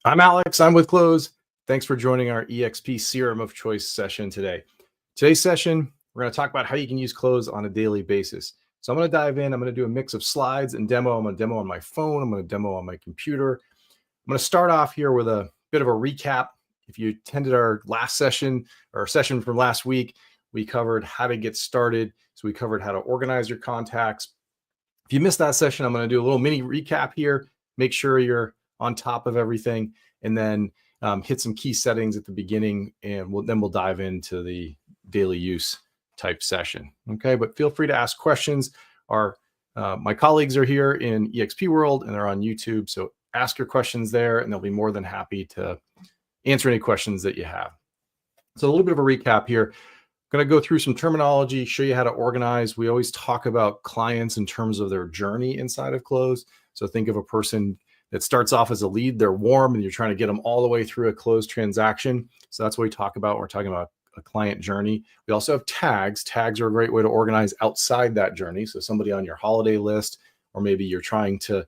I'm Alex. I'm with Cloze. Thanks for joining our EXP Serum of Choice session today. Today's session, we're going to talk about how you can use Cloze on a daily basis. So I'm going to dive in. I'm going to do a mix of slides and demo. I'm going to demo on my phone. I'm going to demo on my computer. I'm going to start off here with a bit of a recap. If you attended our last session or session from last week, we covered how to get started. So we covered how to organize your contacts. If you missed that session, I'm going to do a little mini recap here. Make sure you're on top of everything, and then hit some key settings at the beginning, and then we'll dive into the daily use type session. Okay, but feel free to ask questions. My colleagues are here in EXP World, and they're on YouTube, so ask your questions there, and they'll be more than happy to answer any questions that you have. So a little bit of a recap here. I'm going to go through some terminology, show you how to organize. We always talk about clients in terms of their journey inside of Cloze. So think of a person that starts off as a lead, they're warm, and you're trying to get them all the way through a closed transaction. So that's what we talk about. We're talking about a client journey. We also have tags. Tags are a great way to organize outside that journey. So somebody on your holiday list, or maybe you're trying to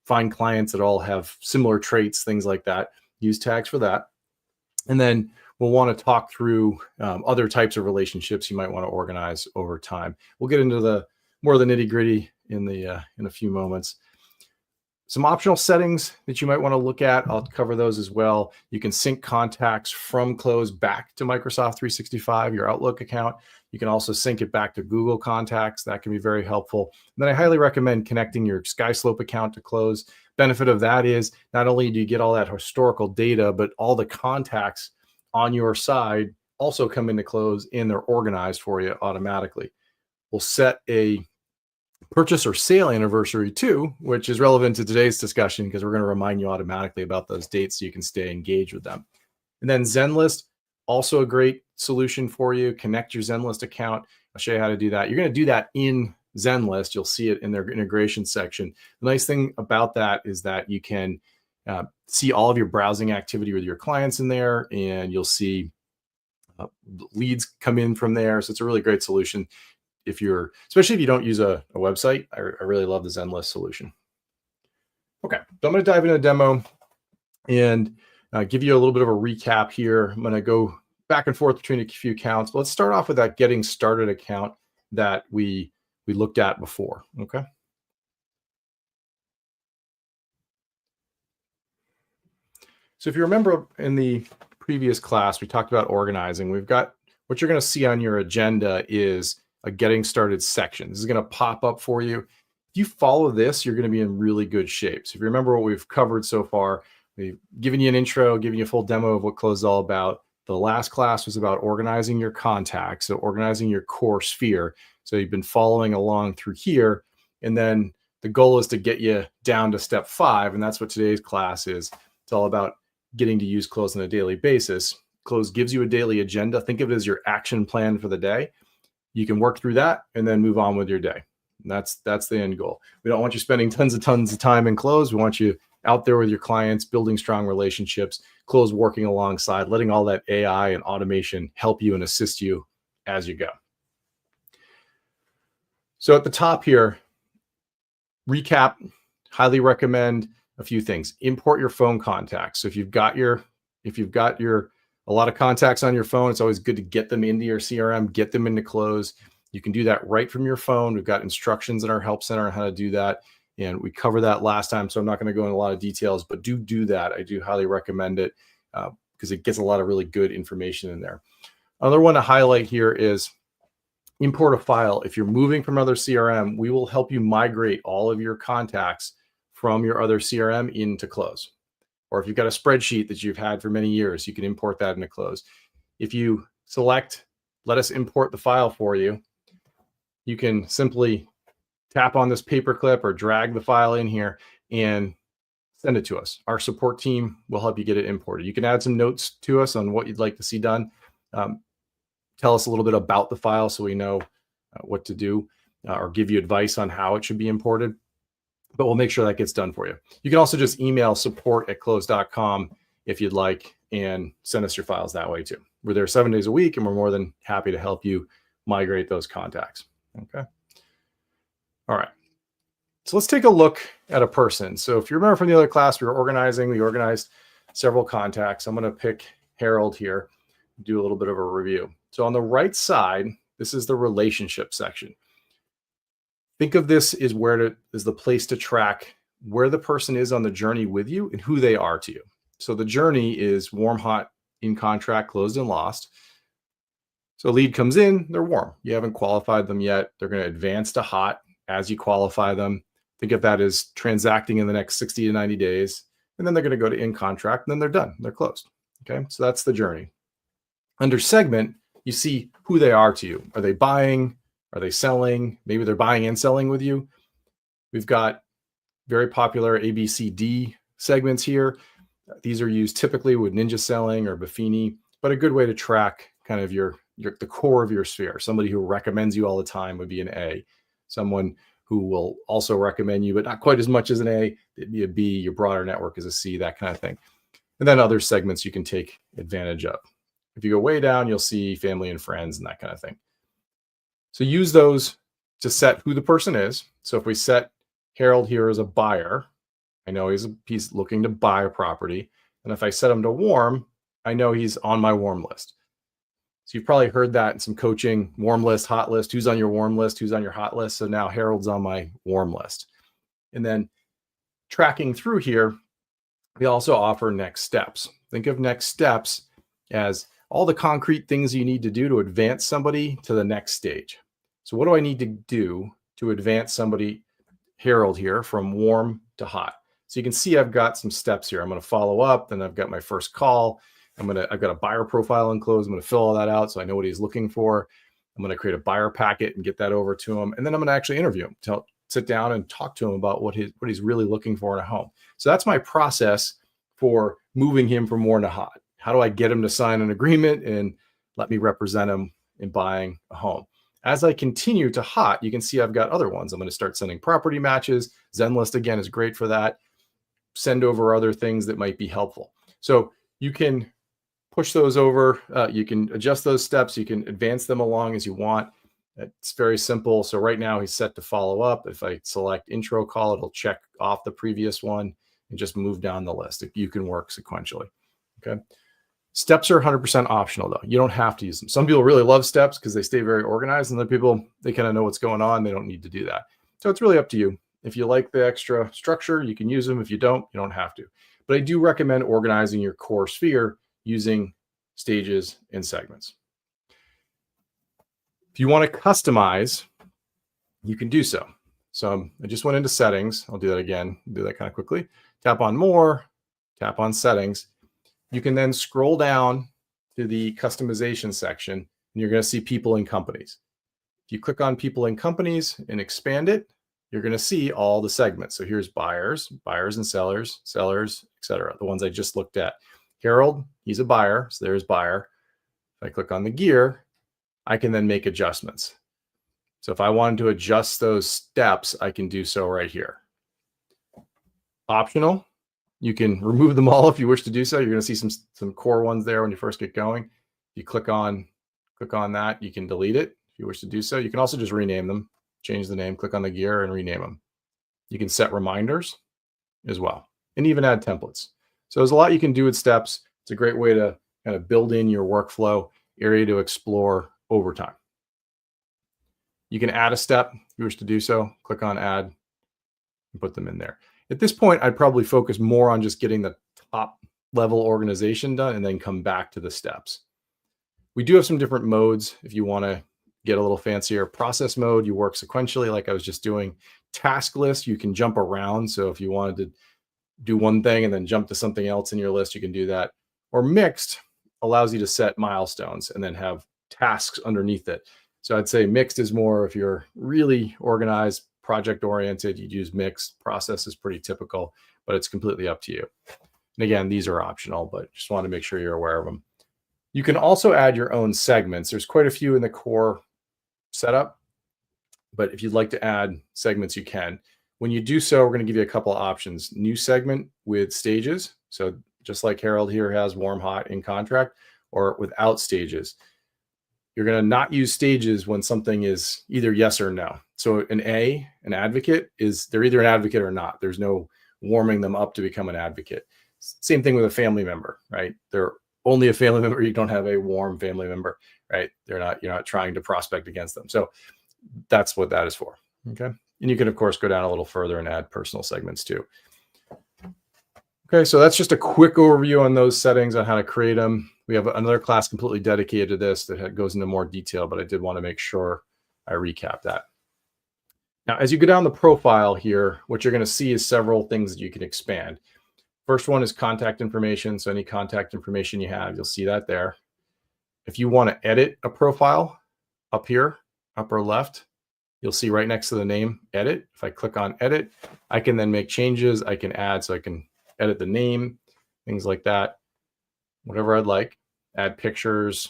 find clients that all have similar traits, things like that. Use tags for that. And then we'll want to talk through other types of relationships you might want to organize over time. We'll get into the more of the nitty gritty in a few moments. Some optional settings that you might want to look at, I'll cover those as well. You can sync contacts from Cloze back to Microsoft 365, your Outlook account. You can also sync it back to Google Contacts. That can be very helpful. And then I highly recommend connecting your SkySlope account to Cloze. Benefit of that is not only do you get all that historical data, but all the contacts on your side also come into Cloze, and they're organized for you automatically. We'll set a purchase or sale anniversary too, which is relevant to today's discussion because we're going to remind you automatically about those dates so you can stay engaged with them. And then Zenlist, also a great solution for you. Connect your Zenlist account. I'll show you how to do that. You're going to do that in Zenlist. You'll see it in their integration section. The nice thing about that is that you can see all of your browsing activity with your clients in there, and you'll see leads come in from there. So it's a really great solution. Especially if you don't use a website, I really love the Zenlist solution. Okay, so I'm going to dive into a demo and give you a little bit of a recap here. I'm going to go back and forth between a few accounts. But let's start off with that getting started account that we looked at before. Okay. So if you remember in the previous class, we talked about organizing. We've got what you're going to see on your agenda is a getting started section. This is going to pop up for you. If you follow this, you're going to be in really good shape. So if you remember what we've covered so far, we've given you an intro, given you a full demo of what Cloze is all about. The last class was about organizing your contacts, so organizing your core sphere. So you've been following along through here. And then the goal is to get you down to step 5. And that's what today's class is. It's all about getting to use Cloze on a daily basis. Cloze gives you a daily agenda. Think of it as your action plan for the day. You can work through that and then move on with your day. And that's the end goal. We don't want you spending tons of time in Cloze. We want you out there with your clients, building strong relationships, Cloze working alongside, letting all that AI and automation help you and assist you as you go. So at the top here, recap, highly recommend a few things. Import your phone contacts. So if you've got a lot of contacts on your phone, it's always good to get them into your CRM, get them into Cloze. You can do that right from your phone. We've got instructions in our help center on how to do that. And we covered that last time, so I'm not going to go into a lot of details, but do that. I do highly recommend it because it gets a lot of really good information in there. Another one to highlight here is import a file. If you're moving from other CRM, we will help you migrate all of your contacts from your other CRM into Cloze. Or if you've got a spreadsheet that you've had for many years, you can import that into Cloze. If you select, let us import the file for you, you can simply tap on this paperclip or drag the file in here and send it to us. Our support team will help you get it imported. You can add some notes to us on what you'd like to see done. Tell us a little bit about the file so we know what to do or give you advice on how it should be imported. But we'll make sure that gets done for you. You can also just email support@cloze.com if you'd like, and send us your files that way too. We're there 7 days a week, and we're more than happy to help you migrate those contacts. Okay. All right. So let's take a look at a person. So if you remember from the other class, we organized several contacts. I'm going to pick Harold here, do a little bit of a review. So on the right side, this is the relationship section. Think of this as the place to track where the person is on the journey with you and who they are to you. So the journey is warm, hot, in contract, closed, and lost. So lead comes in, they're warm. You haven't qualified them yet. They're going to advance to hot as you qualify them. Think of that as transacting in the next 60 to 90 days. And then they're going to go to in contract, and then they're done. They're closed. Okay, so that's the journey. Under segment, you see who they are to you. Are they buying? Are they selling? Maybe they're buying and selling with you. We've got very popular ABCD segments here. These are used typically with ninja selling or Buffini, but a good way to track kind of the core of your sphere. Somebody who recommends you all the time would be an A. Someone who will also recommend you, but not quite as much as an A, it'd be a B. Your broader network is a C, that kind of thing. And then other segments you can take advantage of. If you go way down, you'll see family and friends and that kind of thing. So use those to set who the person is. So if we set Harold here as a buyer, I know he's looking to buy a property. And if I set him to warm, I know he's on my warm list. So you've probably heard that in some coaching: warm list, hot list, who's on your warm list, who's on your hot list. So now Harold's on my warm list. And then tracking through here, we also offer next steps. Think of next steps as all the concrete things you need to do to advance somebody to the next stage. So what do I need to do to advance somebody, Harold here, from warm to hot? So you can see I've got some steps here. I'm going to follow up, then I've got my first call. I've got a buyer profile in Cloze. I'm going to fill all that out so I know what he's looking for. I'm going to create a buyer packet and get that over to him. And then I'm going to actually interview him, sit down and talk to him about what he's really looking for in a home. So that's my process for moving him from warm to hot. How do I get him to sign an agreement and let me represent him in buying a home? As I continue to hot, you can see I've got other ones. I'm going to start sending property matches. Zenlist, again, is great for that. Send over other things that might be helpful. So you can push those over. You can adjust those steps. You can advance them along as you want. It's very simple. So right now he's set to follow up. If I select intro call, it'll check off the previous one and just move down the list. You can work sequentially. Okay. Steps are 100% optional though. You don't have to use them. Some people really love steps because they stay very organized, and other people, they kind of know what's going on. They don't need to do that. So it's really up to you. If you like the extra structure, you can use them. If you don't have to. But I do recommend organizing your core sphere using stages and segments. If you want to customize, you can do so. So I just went into settings. I'll do that again, do that kind of quickly. Tap on more, tap on settings. You can then scroll down to the customization section, and you're going to see people and companies. If you click on people and companies and expand it, you're going to see all the segments. So here's buyers and sellers, etc. The ones I just looked at. Harold, he's a buyer, so there's buyer. If I click on the gear, I can then make adjustments. So if I wanted to adjust those steps, I can do so right here. Optional, you can remove them all if you wish to do so. You're going to see some core ones there when you first get going. If you click on that, you can delete it if you wish to do so. You can also just rename them, change the name, click on the gear and rename them. You can set reminders as well, and even add templates. So there's a lot you can do with steps. It's a great way to kind of build in your workflow area to explore over time. You can add a step if you wish to do so. Click on add and put them in there. At this point, I'd probably focus more on just getting the top level organization done and then come back to the steps. We do have some different modes if you want to get a little fancier. Process mode, you work sequentially like I was just doing. Task list, you can jump around. So if you wanted to do one thing and then jump to something else in your list, you can do that. Or mixed allows you to set milestones and then have tasks underneath it. So I'd say mixed is more if you're really organized, project oriented, you'd use mixed. Process is pretty typical, but it's completely up to you. And again, these are optional, but just want to make sure you're aware of them. You can also add your own segments. There's quite a few in the core setup, but if you'd like to add segments, you can. When you do so, we're going to give you a couple of options. New segment with stages. So just like Harold here has warm, hot in contract, or without stages. You're going to not use stages when something is either yes or no. So an advocate, they're either an advocate or not. There's no warming them up to become an advocate. Same thing with a family member, right? They're only a family member. You don't have a warm family member, right? You're not trying to prospect against them. So that's what that is for. Okay. And you can, of course, go down a little further and add personal segments too. Okay, so that's just a quick overview on those settings on how to create them. We have another class completely dedicated to this that goes into more detail, but I did want to make sure I recap that. Now, as you go down the profile here, what you're going to see is several things that you can expand. First one is contact information. So any contact information you have, you'll see that there. If you want to edit a profile up here, upper left, you'll see right next to the name, edit. If I click on edit, I can then make changes. I can add, so I can edit the name, things like that, whatever I'd like, add pictures.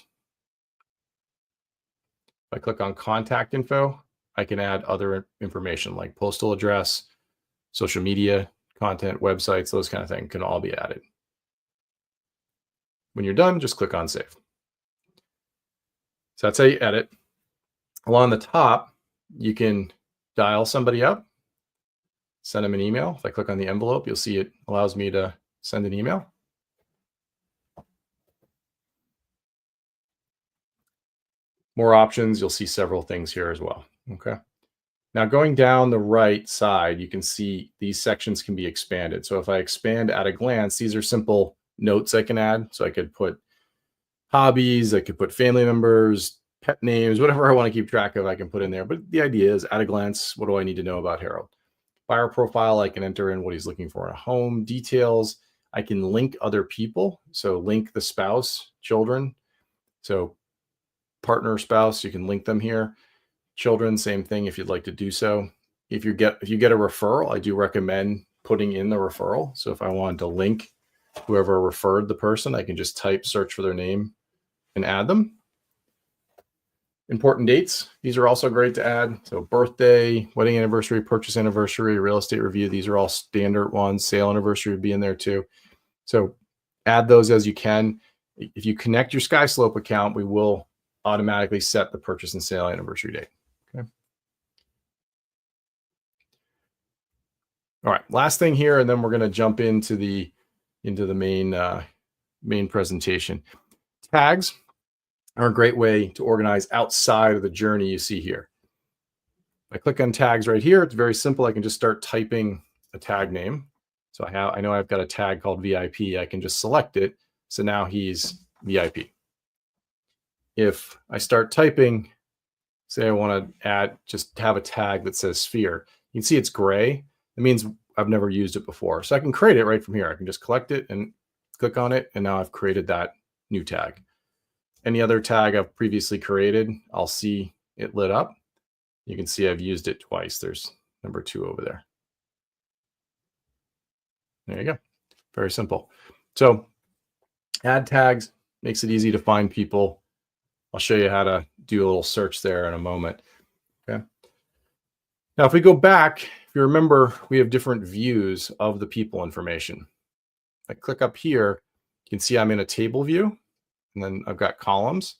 If I click on contact info, I can add other information like postal address, social media, content, websites, those kind of things can all be added. When you're done, just click on save. So that's how you edit. Along the top, you can dial somebody up, send them an email. If I click on the envelope, you'll see it allows me to send an email. More options, you'll see several things here as well. Okay. Now going down the right side, you can see these sections can be expanded. So if I expand at a glance, these are simple notes I can add. So I could put hobbies, I could put family members, pet names, whatever I want to keep track of, I can put in there. But the idea is at a glance, what do I need to know about Harold? Buyer profile, I can enter in what he's looking for in a home, details. I can link other people. So link the spouse, children. So partner, spouse, you can link them here. Children, same thing if you'd like to do so. If you get a referral, I do recommend putting in the referral. So if I wanted to link whoever referred the person, I can just type search for their name and add them. Important dates. These are also great to add. So birthday, wedding anniversary, purchase anniversary, real estate review. These are all standard ones. Sale anniversary would be in there too. So add those as you can. If you connect your SkySlope account, we will automatically set the purchase and sale anniversary date. Okay. All right. Last thing here, and then we're going to jump into the main presentation. Tags are a great way to organize outside of the journey you see here. I click on tags right here. It's very simple. I can just start typing a tag name. So I know I've got a tag called VIP. I can just select it. So now he's VIP. If I start typing, say I want to just have a tag that says sphere, you can see it's gray. It means I've never used it before. So I can create it right from here. I can just collect it and click on it. And now I've created that new tag. Any other tag I've previously created, I'll see it lit up. You can see I've used it twice. There's number 2 over there. There you go. Very simple. So add tags makes it easy to find people. I'll show you how to do a little search there in a moment. Okay. Now, if we go back, if you remember, we have different views of the people information. If I click up here, you can see I'm in a table view. And then I've got columns.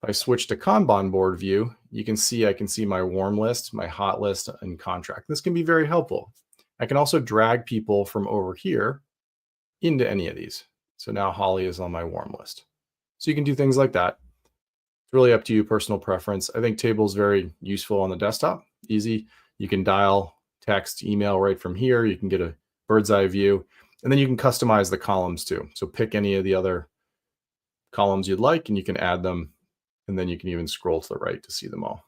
If I switch to Kanban board view, you can see I can see my warm list, my hot list, and contract. This can be very helpful. I can also drag people from over here into any of these. So now Holly is on my warm list. So you can do things like that. It's really up to you, personal preference. I think table is very useful on the desktop. Easy. You can dial, text, email right from here. You can get a bird's eye view. And then you can customize the columns too. So pick any of the other columns you'd like, and you can add them, and then you can even scroll to the right to see them all.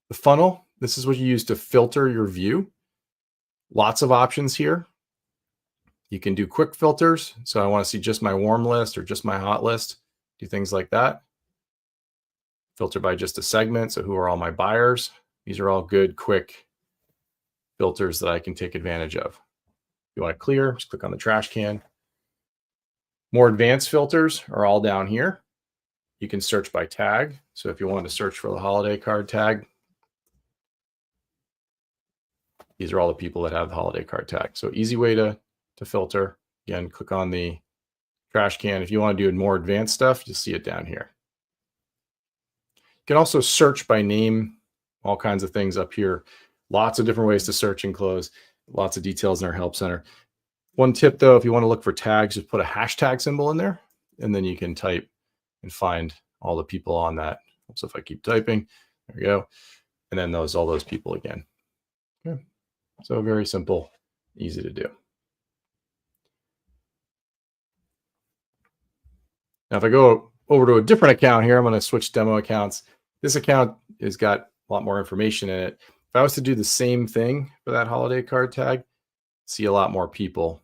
The funnel, this is what you use to filter your view. Lots of options here. You can do quick filters. So I want to see just my warm list or just my hot list. Do things like that. Filter by just a segment. So who are all my buyers? These are all good, quick filters that I can take advantage of. If you want to clear, just click on the trash can. More advanced filters are all down here. You can search by tag. So if you want to search for the holiday card tag, these are all the people that have the holiday card tag. So easy way to filter. Again, click on the trash can. If you want to do more advanced stuff, you'll see it down here. You can also search by name, all kinds of things up here. Lots of different ways to search and Cloze. Lots of details in our help center. One tip though, if you want to look for tags, just put a hashtag symbol in there, and then you can type and find all the people on that. So if I keep typing, there we go. And then all those people again. Okay. So very simple, easy to do. Now, if I go over to a different account here, I'm going to switch demo accounts. This account has got a lot more information in it. If I was to do the same thing for that holiday card tag, see a lot more people.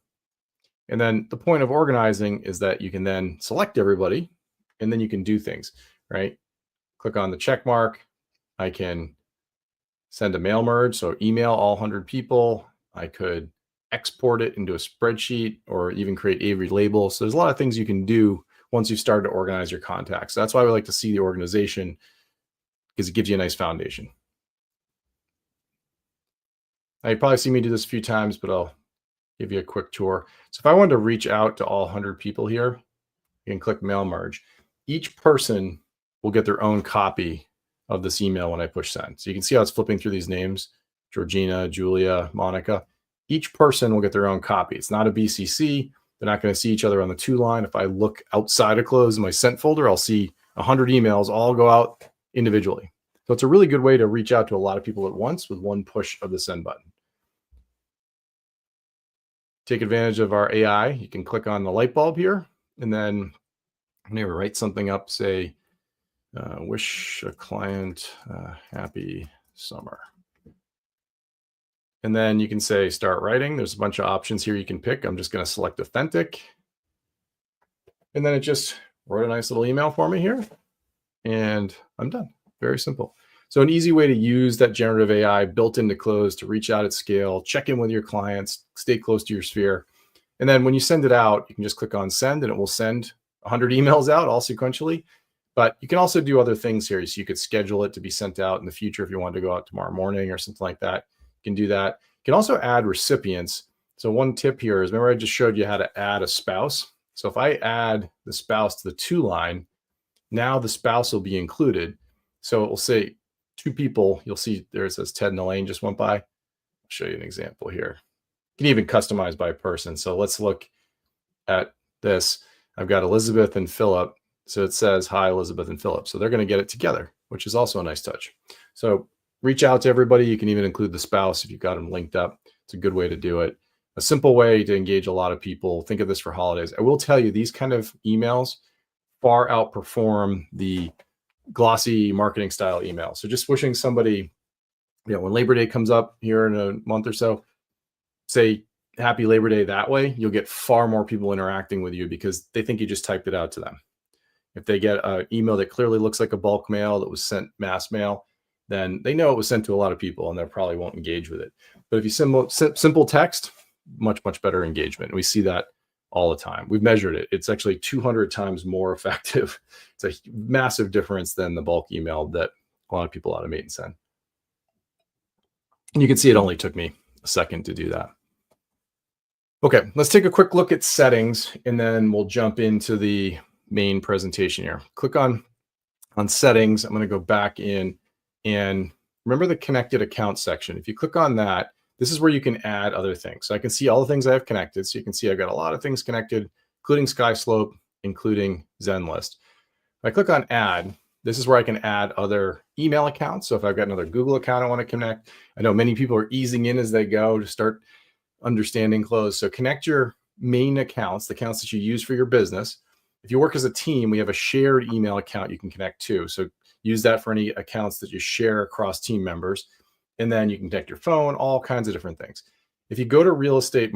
And then the point of organizing is that you can then select everybody and then you can do things, right? Click on the check mark. I can send a mail merge, so email all 100 people. I could export it into a spreadsheet or even create Avery label. So there's a lot of things you can do once you start to organize your contacts. That's why we like to see the organization, because it gives you a nice foundation. Now, you probably see me do this a few times, but I'll give you a quick tour. So if I wanted to reach out to all 100 people here, you can click mail merge. Each person will get their own copy of this email when I push send. So you can see how it's flipping through these names: Georgina, Julia, Monica. Each person will get their own copy. It's not a BCC. They're not going to see each other on the to line. If I look outside of Cloze in my sent folder, I'll see 100 emails all go out individually. So it's a really good way to reach out to a lot of people at once with one push of the send button. Take advantage of our AI. You can click on the light bulb here, and then I'm going to write something up, say, wish a client happy summer. And then you can say start writing. There's a bunch of options here you can pick. I'm just going to select authentic. And then it just wrote a nice little email for me here. And I'm done. Very simple. So an easy way to use that generative AI built into Cloze to reach out at scale, check in with your clients, stay close to your sphere. And then when you send it out, you can just click on send and it will send 100 emails out all sequentially. But you can also do other things here. So you could schedule it to be sent out in the future if you wanted to go out tomorrow morning or something like that. You can do that. You can also add recipients. So one tip here is, remember I just showed you how to add a spouse. So if I add the spouse to the to line, now the spouse will be included. So it will say 2 people. You'll see there it says Ted and Elaine just went by. I'll show you an example here. You can even customize by person. So let's look at this. I've got Elizabeth and Philip. So it says, hi, Elizabeth and Philip. So they're going to get it together, which is also a nice touch. So reach out to everybody. You can even include the spouse if you've got them linked up. It's a good way to do it. A simple way to engage a lot of people. Think of this for holidays. I will tell you, these kind of emails far outperform the glossy marketing style email. So just wishing somebody, when Labor Day comes up here in a month or so, say happy Labor Day that way, you'll get far more people interacting with you because they think you just typed it out to them. If they get an email that clearly looks like a bulk mail that was sent mass mail, then they know it was sent to a lot of people and they probably won't engage with it. But if you simple text, much better engagement. We see that all the time. We've measured it. It's actually 200 times more effective. It's a massive difference than the bulk email that a lot of people automate and send. And you can see it only took me a second to do that. Okay, let's take a quick look at settings and then we'll jump into the main presentation here. Click on settings. I'm going to go back in and remember the connected account section. If you click on that, this is where you can add other things. So I can see all the things I have connected. So you can see I've got a lot of things connected, including SkySlope, including ZenList. If I click on add, this is where I can add other email accounts. So if I've got another Google account I want to connect, I know many people are easing in as they go to start understanding Cloze. So connect your main accounts, the accounts that you use for your business. If you work as a team, we have a shared email account you can connect to. So use that for any accounts that you share across team members. And then you can connect your phone, all kinds of different things. If you go to real estate,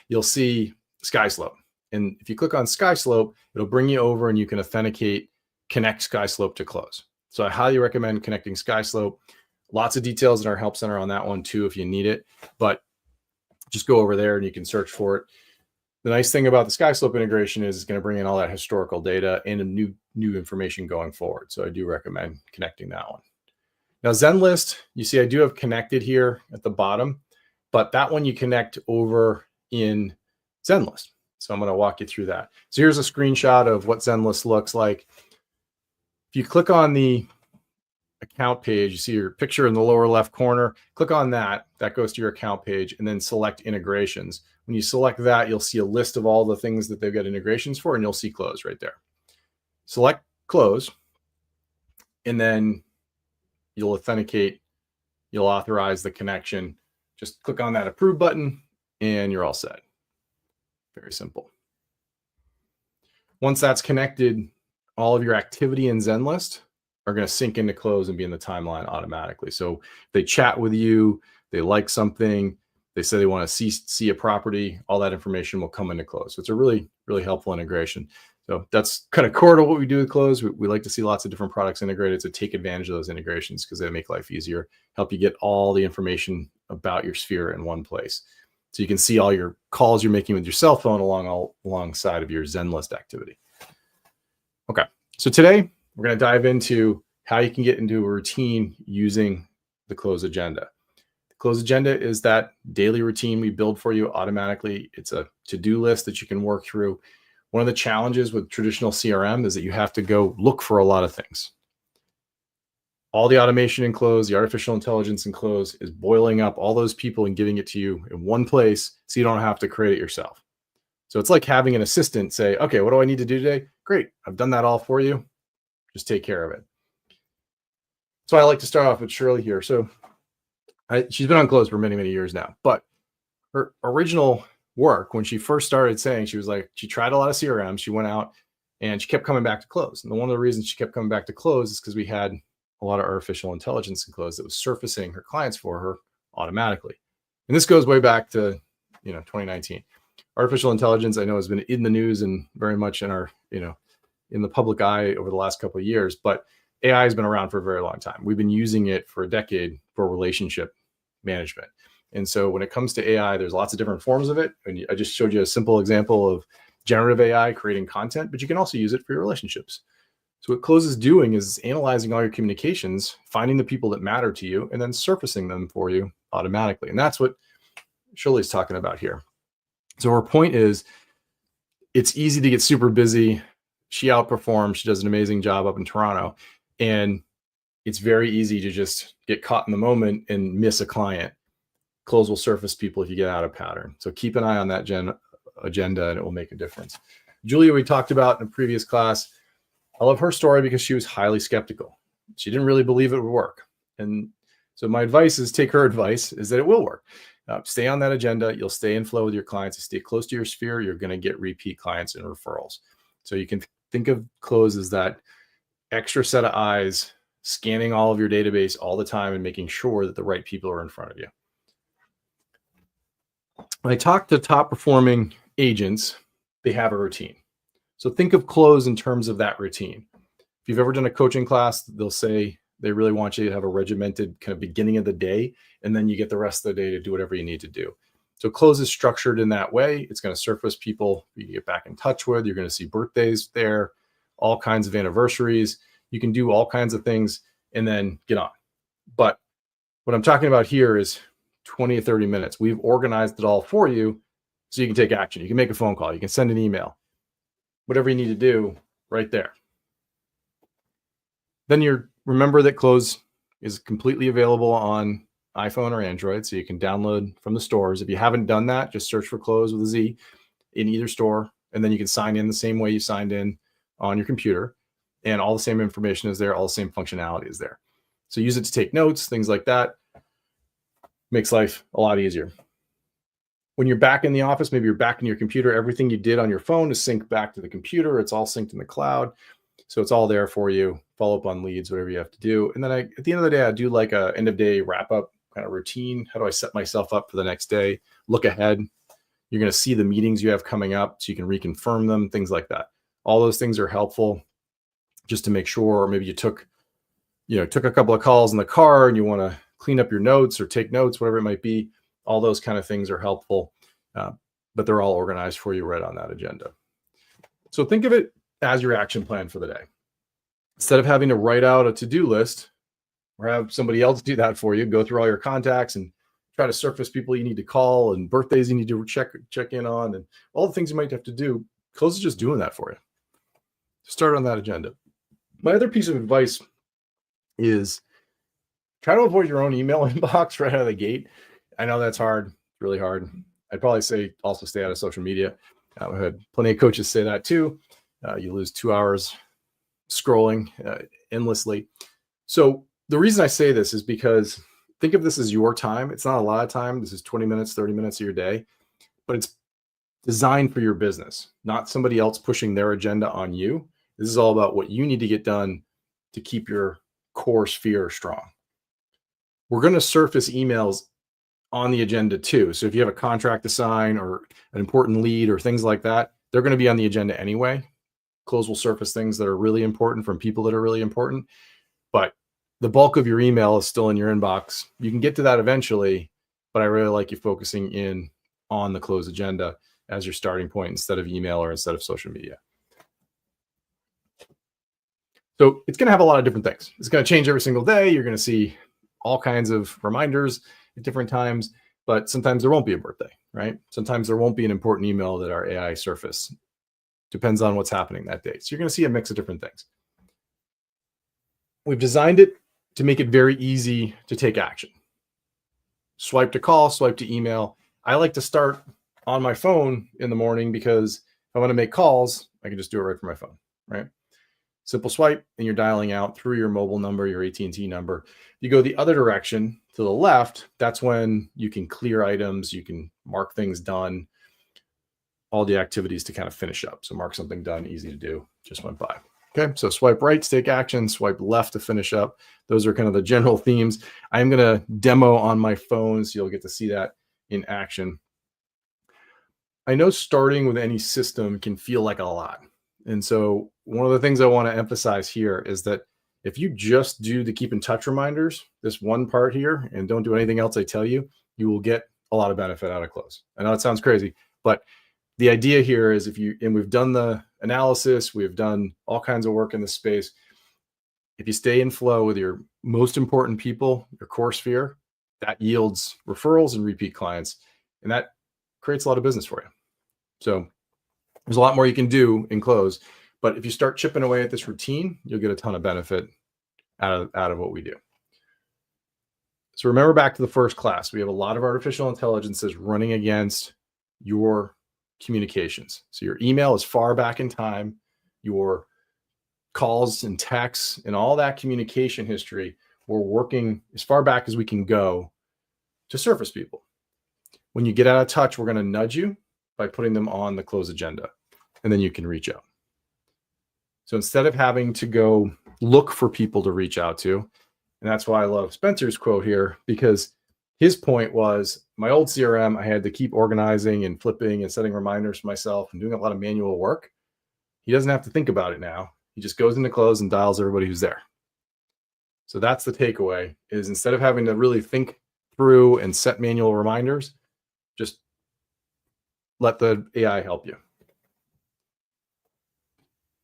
you'll see SkySlope. And if you click on SkySlope, it'll bring you over and you can authenticate, connect SkySlope to Cloze. So I highly recommend connecting SkySlope. Lots of details in our help center on that one too, if you need it, but just go over there and you can search for it. The nice thing about the SkySlope integration is it's going to bring in all that historical data and new information going forward. So I do recommend connecting that one. Now ZenList, you see I do have connected here at the bottom, but that one you connect over in Zenlist. So I'm going to walk you through that. So here's a screenshot of what Zenlist looks like. If you click on the account page, you see your picture in the lower left corner, click on that. That goes to your account page, and then select integrations. When you select that, you'll see a list of all the things that they've got integrations for, and you'll see Cloze right there. Select Cloze, and then you'll authenticate, you'll authorize the connection. Just click on that approve button, and you're all set. Very simple. Once that's connected, all of your activity in Zenlist are going to sync into Cloze and be in the timeline automatically. So if they chat with you, they like something, they say they want to see a property, all that information will come into Cloze. So it's a really, really helpful integration. So that's kind of core to what we do with Cloze. We like to see lots of different products integrated, so take advantage of those integrations because they make life easier, help you get all the information about your sphere in one place. So you can see all your calls you're making with your cell phone alongside of your Zenlist activity. Okay, so today we're going to dive into how you can get into a routine using the Cloze agenda. The Cloze agenda is that daily routine we build for you automatically. It's a to-do list that you can work through. One of the challenges with traditional CRM is that you have to go look for a lot of things. All the automation in Cloze, the artificial intelligence in Cloze is boiling up all those people and giving it to you in one place so you don't have to create it yourself. So it's like having an assistant say, okay, what do I need to do today? Great, I've done that all for you. Just take care of it. So I like to start off with Shirley here. So she's been on Cloze for many, many years now, but her original work, when she first started saying, she was like, she tried a lot of CRM, she went out and she kept coming back to Cloze. And one of the reasons she kept coming back to Cloze is because we had a lot of artificial intelligence in Cloze that was surfacing her clients for her automatically. And this goes way back to 2019. Artificial intelligence, I know, has been in the news and very much in our in the public eye over the last couple of years, but AI has been around for a very long time. We've been using it for a decade for relationship management. And so when it comes to AI, there's lots of different forms of it. And I just showed you a simple example of generative AI creating content, but you can also use it for your relationships. So what Cloze is doing is analyzing all your communications, finding the people that matter to you, and then surfacing them for you automatically. And that's what Shirley's talking about here. So her point is, it's easy to get super busy. She outperforms. She does an amazing job up in Toronto. And it's very easy to just get caught in the moment and miss a client. Cloze will surface people if you get out of pattern. So keep an eye on that agenda and it will make a difference. Julia, we talked about in a previous class. I love her story because she was highly skeptical. She didn't really believe it would work. And so my advice is take her advice is that it will work. Stay on that agenda. You'll stay in flow with your clients. You stay close to your sphere. You're going to get repeat clients and referrals. So you can think of Cloze as that extra set of eyes scanning all of your database all the time and making sure that the right people are in front of you. When I talk to top performing agents, they have a routine. So think of Cloze in terms of that routine. If you've ever done a coaching class, they'll say they really want you to have a regimented kind of beginning of the day, and then you get the rest of the day to do whatever you need to do. So Cloze is structured in that way. It's going to surface people you can get back in touch with. You're going to see birthdays there, all kinds of anniversaries. You can do all kinds of things and then get on. But what I'm talking about here is 20 to 30 minutes. We've organized it all for you so you can take action. You can make a phone call. You can send an email. Whatever you need to do right there. Then remember that Cloze is completely available on iPhone or Android, so you can download from the stores. If you haven't done that, just search for Cloze with a Z in either store, and then you can sign in the same way you signed in on your computer, and all the same information is there, all the same functionality is there. So use it to take notes, things like that. Makes life a lot easier. When you're back in the office, maybe you're back in your computer, everything you did on your phone is synced back to the computer. It's all synced in the cloud. So it's all there for you. Follow up on leads, whatever you have to do. And then at the end of the day, I do like a end of day wrap up kind of routine. How do I set myself up for the next day? Look ahead. You're going to see the meetings you have coming up so you can reconfirm them, things like that. All those things are helpful just to make sure, or maybe you took a couple of calls in the car and you want to clean up your notes or take notes, whatever it might be. All those kind of things are helpful, but they're all organized for you right on that agenda. So think of it as your action plan for the day. Instead of having to write out a to-do list or have somebody else do that for you, go through all your contacts and try to surface people you need to call and birthdays you need to check in on and all the things you might have to do. Cloze is just doing that for you. Start on that agenda. My other piece of advice is try to avoid your own email inbox right out of the gate. I know that's hard, really hard. I'd probably say also stay out of social media. I've had plenty of coaches say that too. You lose 2 hours scrolling endlessly. So the reason I say this is because think of this as your time. It's not a lot of time. This is 20 minutes, 30 minutes of your day, but it's designed for your business, not somebody else pushing their agenda on you. This is all about what you need to get done to keep your core sphere strong. We're going to surface emails on the agenda too. So if you have a contract to sign or an important lead or things like that, they're going to be on the agenda anyway. Cloze will surface things that are really important from people that are really important, but the bulk of your email is still in your inbox. You can get to that eventually, but I really like you focusing in on the Cloze agenda as your starting point instead of email or instead of social media. So it's going to have a lot of different things. It's going to change every single day. You're going to see all kinds of reminders at different times, but sometimes there won't be a birthday, right? Sometimes there won't be an important email that our AI surface. Depends on what's happening that day. So you're going to see a mix of different things. We've designed it to make it very easy to take action. Swipe to call, swipe to email. I like to start on my phone in the morning because if I want to make calls, I can just do it right from my phone, right? Simple swipe, and you're dialing out through your mobile number, your AT&T number. You go the other direction to the left, that's when you can clear items, you can mark things done, all the activities to kind of finish up. So mark something done, easy to do, just went by. Okay, so swipe right to take action, swipe left to finish up. Those are kind of the general themes. I'm going to demo on my phone, so you'll get to see that in action. I know starting with any system can feel like a lot. And so one of the things I want to emphasize here is that if you just do the keep in touch reminders, this one part here, and don't do anything else I tell you, you will get a lot of benefit out of Cloze. I know it sounds crazy, but the idea here is and we've done the analysis, we've done all kinds of work in this space. If you stay in flow with your most important people, your core sphere, that yields referrals and repeat clients, and that creates a lot of business for you. So there's a lot more you can do in Cloze, but if you start chipping away at this routine, you'll get a ton of benefit out of what we do. So remember back to the first class, we have a lot of artificial intelligences running against your communications. So your email is far back in time, your calls and texts and all that communication history, we're working as far back as we can go to surface people. When you get out of touch, we're going to nudge you by putting them on the Cloze agenda, and then you can reach out. So instead of having to go look for people to reach out to, and that's why I love Spencer's quote here, because his point was my old CRM, I had to keep organizing and flipping and setting reminders for myself and doing a lot of manual work. He doesn't have to think about it now. He just goes into Cloze and dials everybody who's there. So that's the takeaway, is instead of having to really think through and set manual reminders, just let the AI help you.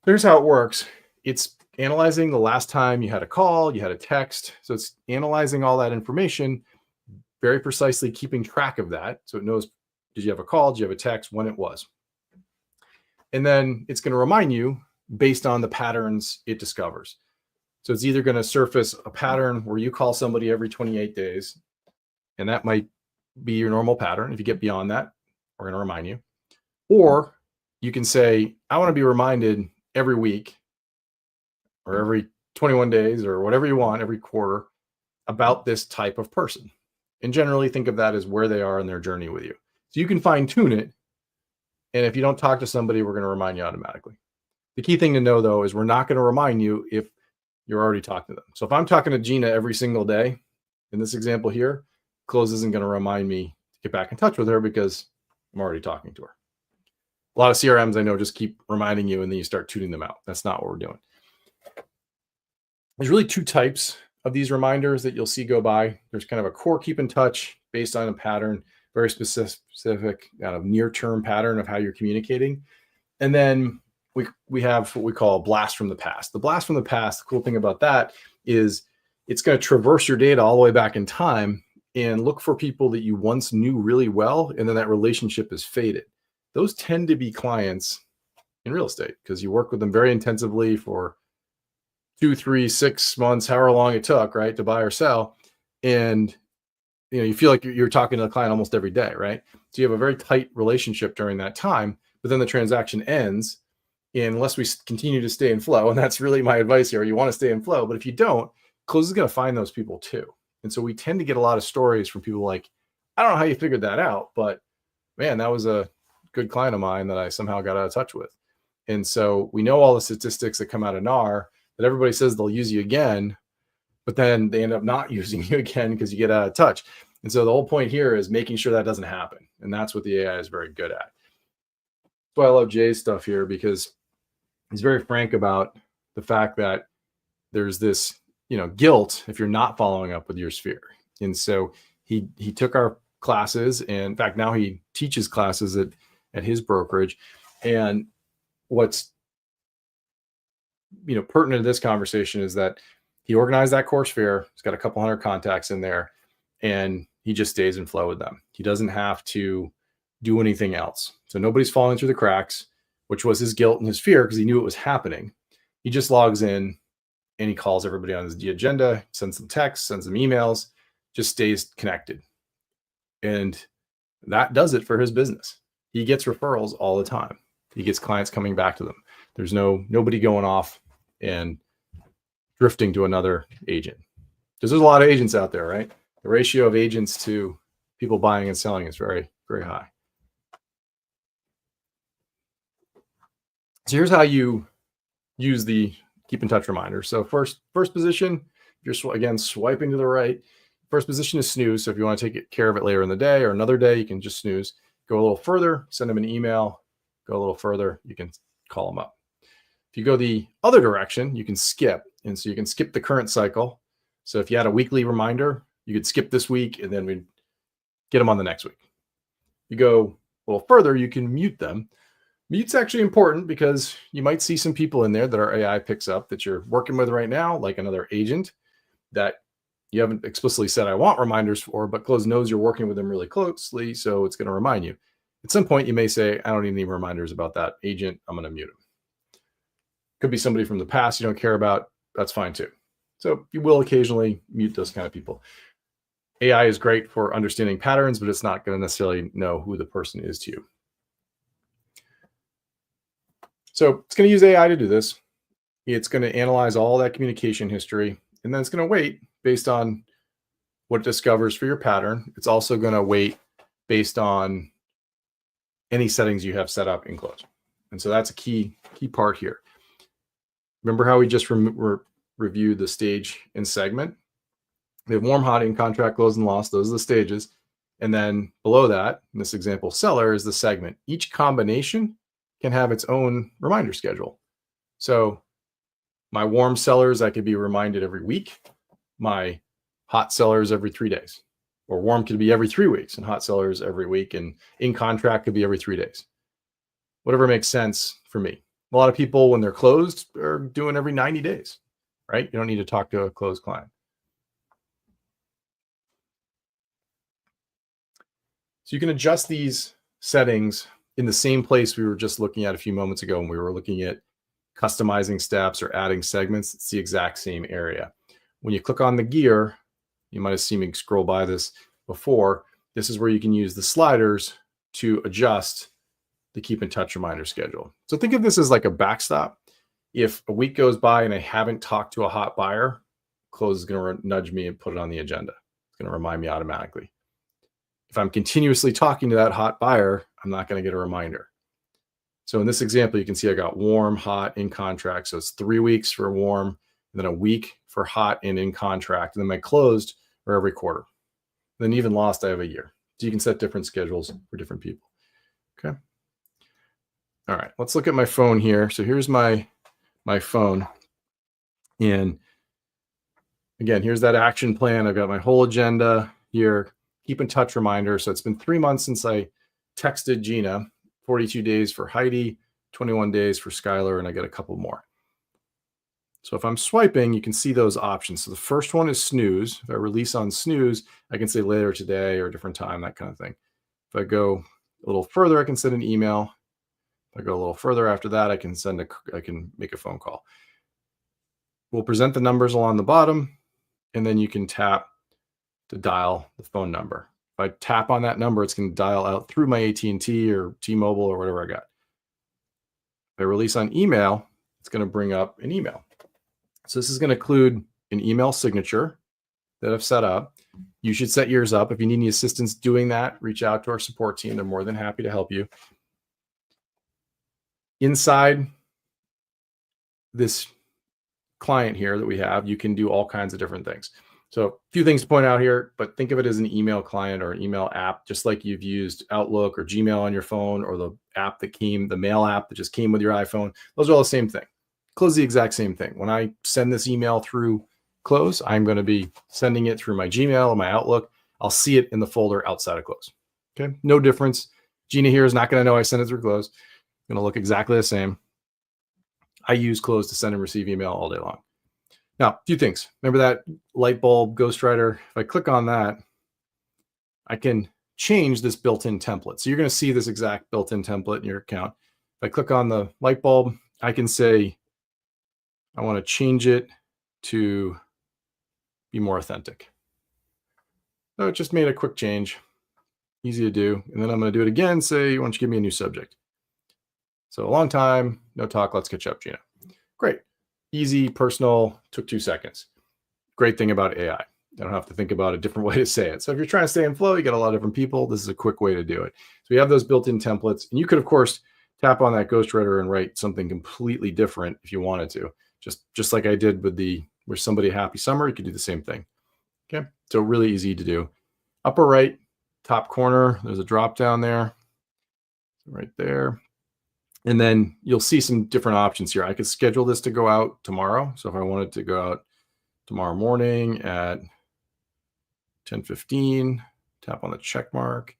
Here's how it works. It's analyzing the last time you had a call, you had a text. So it's analyzing all that information, very precisely keeping track of that. So it knows, did you have a call? Did you have a text? When it was. And then it's going to remind you based on the patterns it discovers. So it's either going to surface a pattern where you call somebody every 28 days, and that might be your normal pattern. If you get beyond that, we're going to remind you. Or you can say, I want to be reminded every week or every 21 days or whatever you want, every quarter, about this type of person. And generally think of that as where they are in their journey with you. So you can fine tune it. And if you don't talk to somebody, we're going to remind you automatically. The key thing to know, though, is we're not going to remind you if you're already talking to them. So if I'm talking to Gina every single day, in this example here, Cloze isn't going to remind me to get back in touch with her because I'm already talking to her. A lot of CRMs I know just keep reminding you and then you start tuning them out. That's not what we're doing. There's really two types of these reminders that you'll see go by. There's kind of a core keep in touch based on a pattern, very specific kind of near-term pattern of how you're communicating. And then we have what we call a blast from the past. The blast from the past, the cool thing about that is it's going to traverse your data all the way back in time and look for people that you once knew really well, and then that relationship has faded. Those tend to be clients in real estate because you work with them very intensively for 2, 3, 6 months, however long it took, right, to buy or sell. And you feel like you're talking to the client almost every day, right? So you have a very tight relationship during that time, but then the transaction ends. And unless we continue to stay in flow, and that's really my advice here, you want to stay in flow. But if you don't, Cloze is going to find those people too. And so we tend to get a lot of stories from people like, I don't know how you figured that out, but man, that was a good client of mine that I somehow got out of touch with. And so we know all the statistics that come out of NAR that everybody says they'll use you again, but then they end up not using you again because you get out of touch. And so the whole point here is making sure that doesn't happen. And that's what the AI is very good at. That's why I love Jay's stuff here, because he's very frank about the fact that there's this, guilt if you're not following up with your sphere. And so he took our classes, and in fact, now he teaches classes at his brokerage. And what's pertinent to this conversation is that he organized that core sphere. He's got a couple hundred contacts in there, and he just stays in flow with them. He doesn't have to do anything else. So nobody's falling through the cracks, which was his guilt and his fear because he knew it was happening. He just logs in and he calls everybody on his agenda, sends them texts, sends them emails, just stays connected. And that does it for his business. He gets referrals all the time. He gets clients coming back to them. There's nobody going off and drifting to another agent. Because there's a lot of agents out there, right? The ratio of agents to people buying and selling is very, very high. So here's how you use the keep in touch reminder. So first position, if you're again swiping to the right, first position is snooze. So if you want to take care of it later in the day or another day, you can just snooze. Go a little further, send them an email. Go a little further, you can call them up. If you go the other direction, you can skip. And so you can skip the current cycle. So if you had a weekly reminder, you could skip this week and then we'd get them on the next week. You go a little further, you can mute them. Mute's actually important because you might see some people in there that our AI picks up that you're working with right now, like another agent that you haven't explicitly said, I want reminders for, but Cloze knows you're working with them really closely, so it's going to remind you. At some point, you may say, I don't even need reminders about that agent. I'm going to mute him. Could be somebody from the past you don't care about. That's fine too. So you will occasionally mute those kind of people. AI is great for understanding patterns, but it's not going to necessarily know who the person is to you. So it's going to use AI to do this. It's going to analyze all that communication history, and then it's going to weight based on what it discovers for your pattern. It's also going to weight based on any settings you have set up in Cloze. And so that's a key part here. Remember how we just reviewed the stage and segment? We have warm, hot, in contract, closed, and lost. Those are the stages. And then below that, in this example, seller is the segment. Each combination can have its own reminder schedule. So my warm sellers, I could be reminded every week. My hot sellers every 3 days. Or warm could be every 3 weeks, and hot sellers every week, and in contract could be every 3 days. Whatever makes sense for me. A lot of people, when they're closed, are doing every 90 days, right? You don't need to talk to a closed client. So you can adjust these settings in the same place we were just looking at a few moments ago when we were looking at customizing steps or adding segments. It's the exact same area. When you click on the gear, you might have seen me scroll by this before. This is where you can use the sliders to adjust the keep in touch reminder schedule. So think of this as like a backstop. If a week goes by and I haven't talked to a hot buyer, Cloze is going to nudge me and put it on the agenda. It's going to remind me automatically. If I'm continuously talking to that hot buyer, I'm not going to get a reminder. So in this example, you can see I got warm, hot, in contract. So it's 3 weeks for warm, and then a week for hot and in contract. And then my closed are every quarter. And then even lost, I have a year. So you can set different schedules for different people. Okay. All right, let's look at my phone here. So here's my phone. And again, here's that action plan. I've got my whole agenda here. Keep in touch reminder. So it's been 3 months since I texted Gina, 42 days for Heidi, 21 days for Skylar, and I get a couple more. So if I'm swiping, you can see those options. So the first one is snooze. If I release on snooze, I can say later today or a different time, that kind of thing. If I go a little further, I can send an email. If I go a little further after that, I can make a phone call. We'll present the numbers along the bottom, and then you can tap to dial the phone number. If I tap on that number, it's going to dial out through my AT&T or T-Mobile or whatever I got. If I release on email, it's going to bring up an email. So this is going to include an email signature that I've set up. You should set yours up. If you need any assistance doing that, reach out to our support team. They're more than happy to help you. Inside this client here that we have, you can do all kinds of different things. So a few things to point out here, but think of it as an email client or an email app, just like you've used Outlook or Gmail on your phone, or the app that came, the mail app that just came with your iPhone. Those are all the same thing. Cloze the exact same thing. When I send this email through Cloze, I'm going to be sending it through my Gmail or my Outlook. I'll see it in the folder outside of Cloze. Okay, no difference. Gina here is not going to know I sent it through Cloze. It's going to look exactly the same. I use Cloze to send and receive email all day long. Now, a few things. Remember that light bulb ghostwriter? If I click on that, I can change this built-in template. So you're going to see this exact built-in template in your account. If I click on the light bulb, I can say, I want to change it to be more authentic. So it just made a quick change. Easy to do. And then I'm going to do it again. Say, why don't you give me a new subject? So a long time, no talk. Let's catch up, Gina. Great. Easy, personal, took 2 seconds. Great thing about AI. I don't have to think about a different way to say it. So if you're trying to stay in flow, you got a lot of different people. This is a quick way to do it. So we have those built-in templates. And you could, of course, tap on that ghostwriter and write something completely different if you wanted to. Just like I did with the Wish Somebody a Happy Summer, you could do the same thing. Okay, so really easy to do. Upper right, top corner, there's a drop down there, right there. And then you'll see some different options here. I could schedule this to go out tomorrow. So if I wanted to go out tomorrow morning at 10:15, tap on the check mark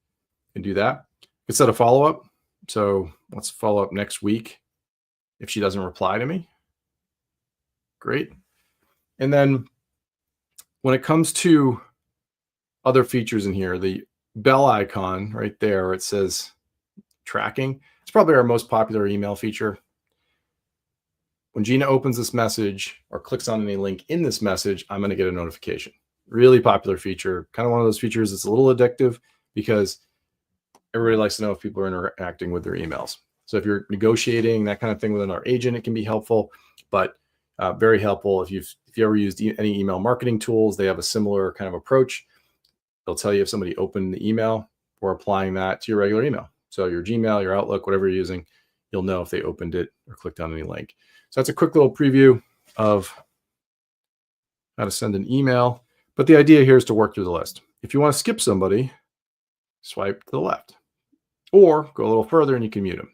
and do that. I could set a follow-up. So let's follow up next week if she doesn't reply to me. Great. And then when it comes to other features in here, the bell icon right there, where it says tracking, it's probably our most popular email feature. When Gina opens this message or clicks on any link in this message, I'm going to get a notification. Really popular feature, kind of one of those features that's a little addictive because everybody likes to know if people are interacting with their emails. So if you're negotiating that kind of thing with our agent, it can be helpful, but very helpful if you ever used any email marketing tools. They have a similar kind of approach. They'll tell you if somebody opened the email or applying that to your regular email. So your Gmail, your Outlook, whatever you're using, you'll know if they opened it or clicked on any link. So that's a quick little preview of how to send an email. But the idea here is to work through the list. If you want to skip somebody, swipe to the left or go a little further and you can mute them.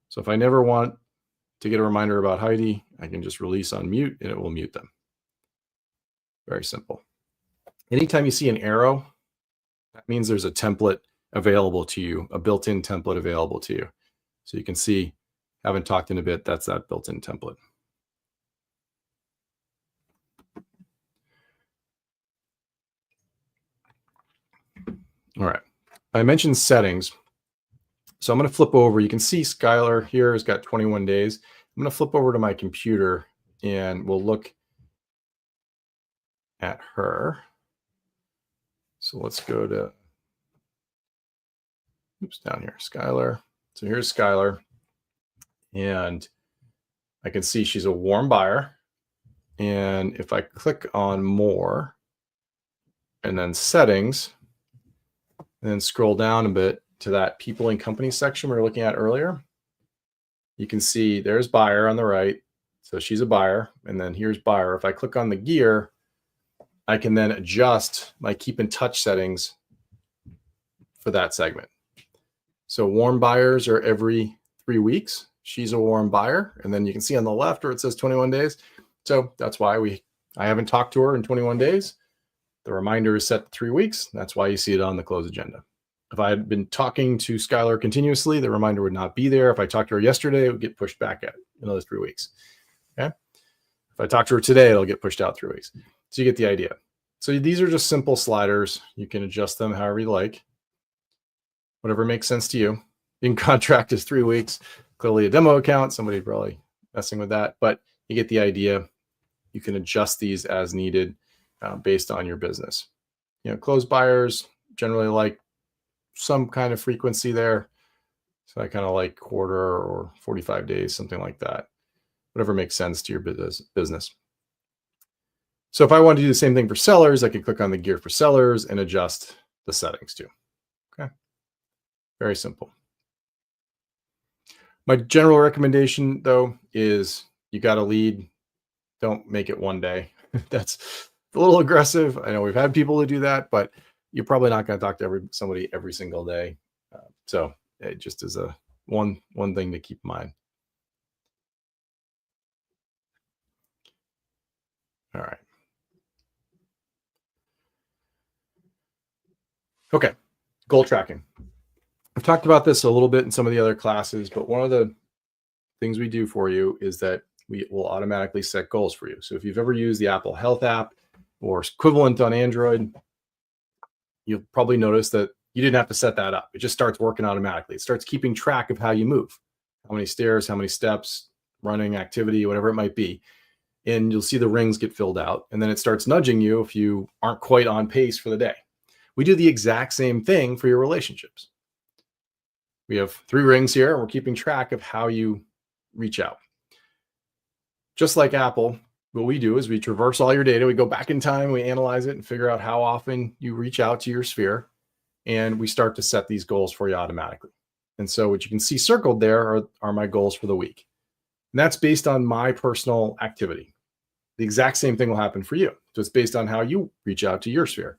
So if I never want to get a reminder about Heidi, I can just release on mute and it will mute them. Very simple. Anytime you see an arrow, that means there's a template available to you, a built-in template available to you. So you can see, haven't talked in a bit, that's that built-in template. All right, I mentioned settings. So I'm going to flip over. You can see Skylar here has got 21 days. I'm going to flip over to my computer and we'll look at her. So let's go to, oops, down here, Skylar. So here's Skylar. And I can see she's a warm buyer. And if I click on more and then settings, and then scroll down a bit to that people and companies section we were looking at earlier, you can see there's buyer on the right. So she's a buyer. And then here's buyer. If I click on the gear, I can then adjust my keep in touch settings for that segment. So warm buyers are every 3 weeks. She's a warm buyer. And then you can see on the left where it says 21 days. So that's why I haven't talked to her in 21 days. The reminder is set to 3 weeks. That's why you see it on the Cloze agenda. If I had been talking to Skylar continuously, the reminder would not be there. If I talked to her yesterday, it would get pushed back at another 3 weeks. Okay. If I talk to her today, it'll get pushed out 3 weeks. So you get the idea. So these are just simple sliders. You can adjust them however you like, whatever makes sense to you. In contract is 3 weeks. Clearly a demo account, somebody probably messing with that, but you get the idea. You can adjust these as needed based on your business. Closed buyers generally like some kind of frequency there. So I kind of like quarter or 45 days, something like that, whatever makes sense to your business. So if I want to do the same thing for sellers, I can click on the gear for sellers and adjust the settings too. Okay. Very simple. My general recommendation though is you got to lead. Don't make it one day. That's a little aggressive. I know we've had people who do that, but you're probably not going to talk to somebody every single day. So it just is a one thing to keep in mind. All right. Okay. Goal tracking. I've talked about this a little bit in some of the other classes, but one of the things we do for you is that we will automatically set goals for you. So if you've ever used the Apple Health app or equivalent on Android, you'll probably notice that you didn't have to set that up. It just starts working automatically. It starts keeping track of how you move, how many stairs, how many steps, running activity, whatever it might be. And you'll see the rings get filled out. And then it starts nudging you if you aren't quite on pace for the day. We do the exact same thing for your relationships. We have 3 rings here, and we're keeping track of how you reach out. Just like Apple, what we do is we traverse all your data. We go back in time, we analyze it and figure out how often you reach out to your sphere. And we start to set these goals for you automatically. And so what you can see circled there are my goals for the week. And that's based on my personal activity. The exact same thing will happen for you. So it's based on how you reach out to your sphere.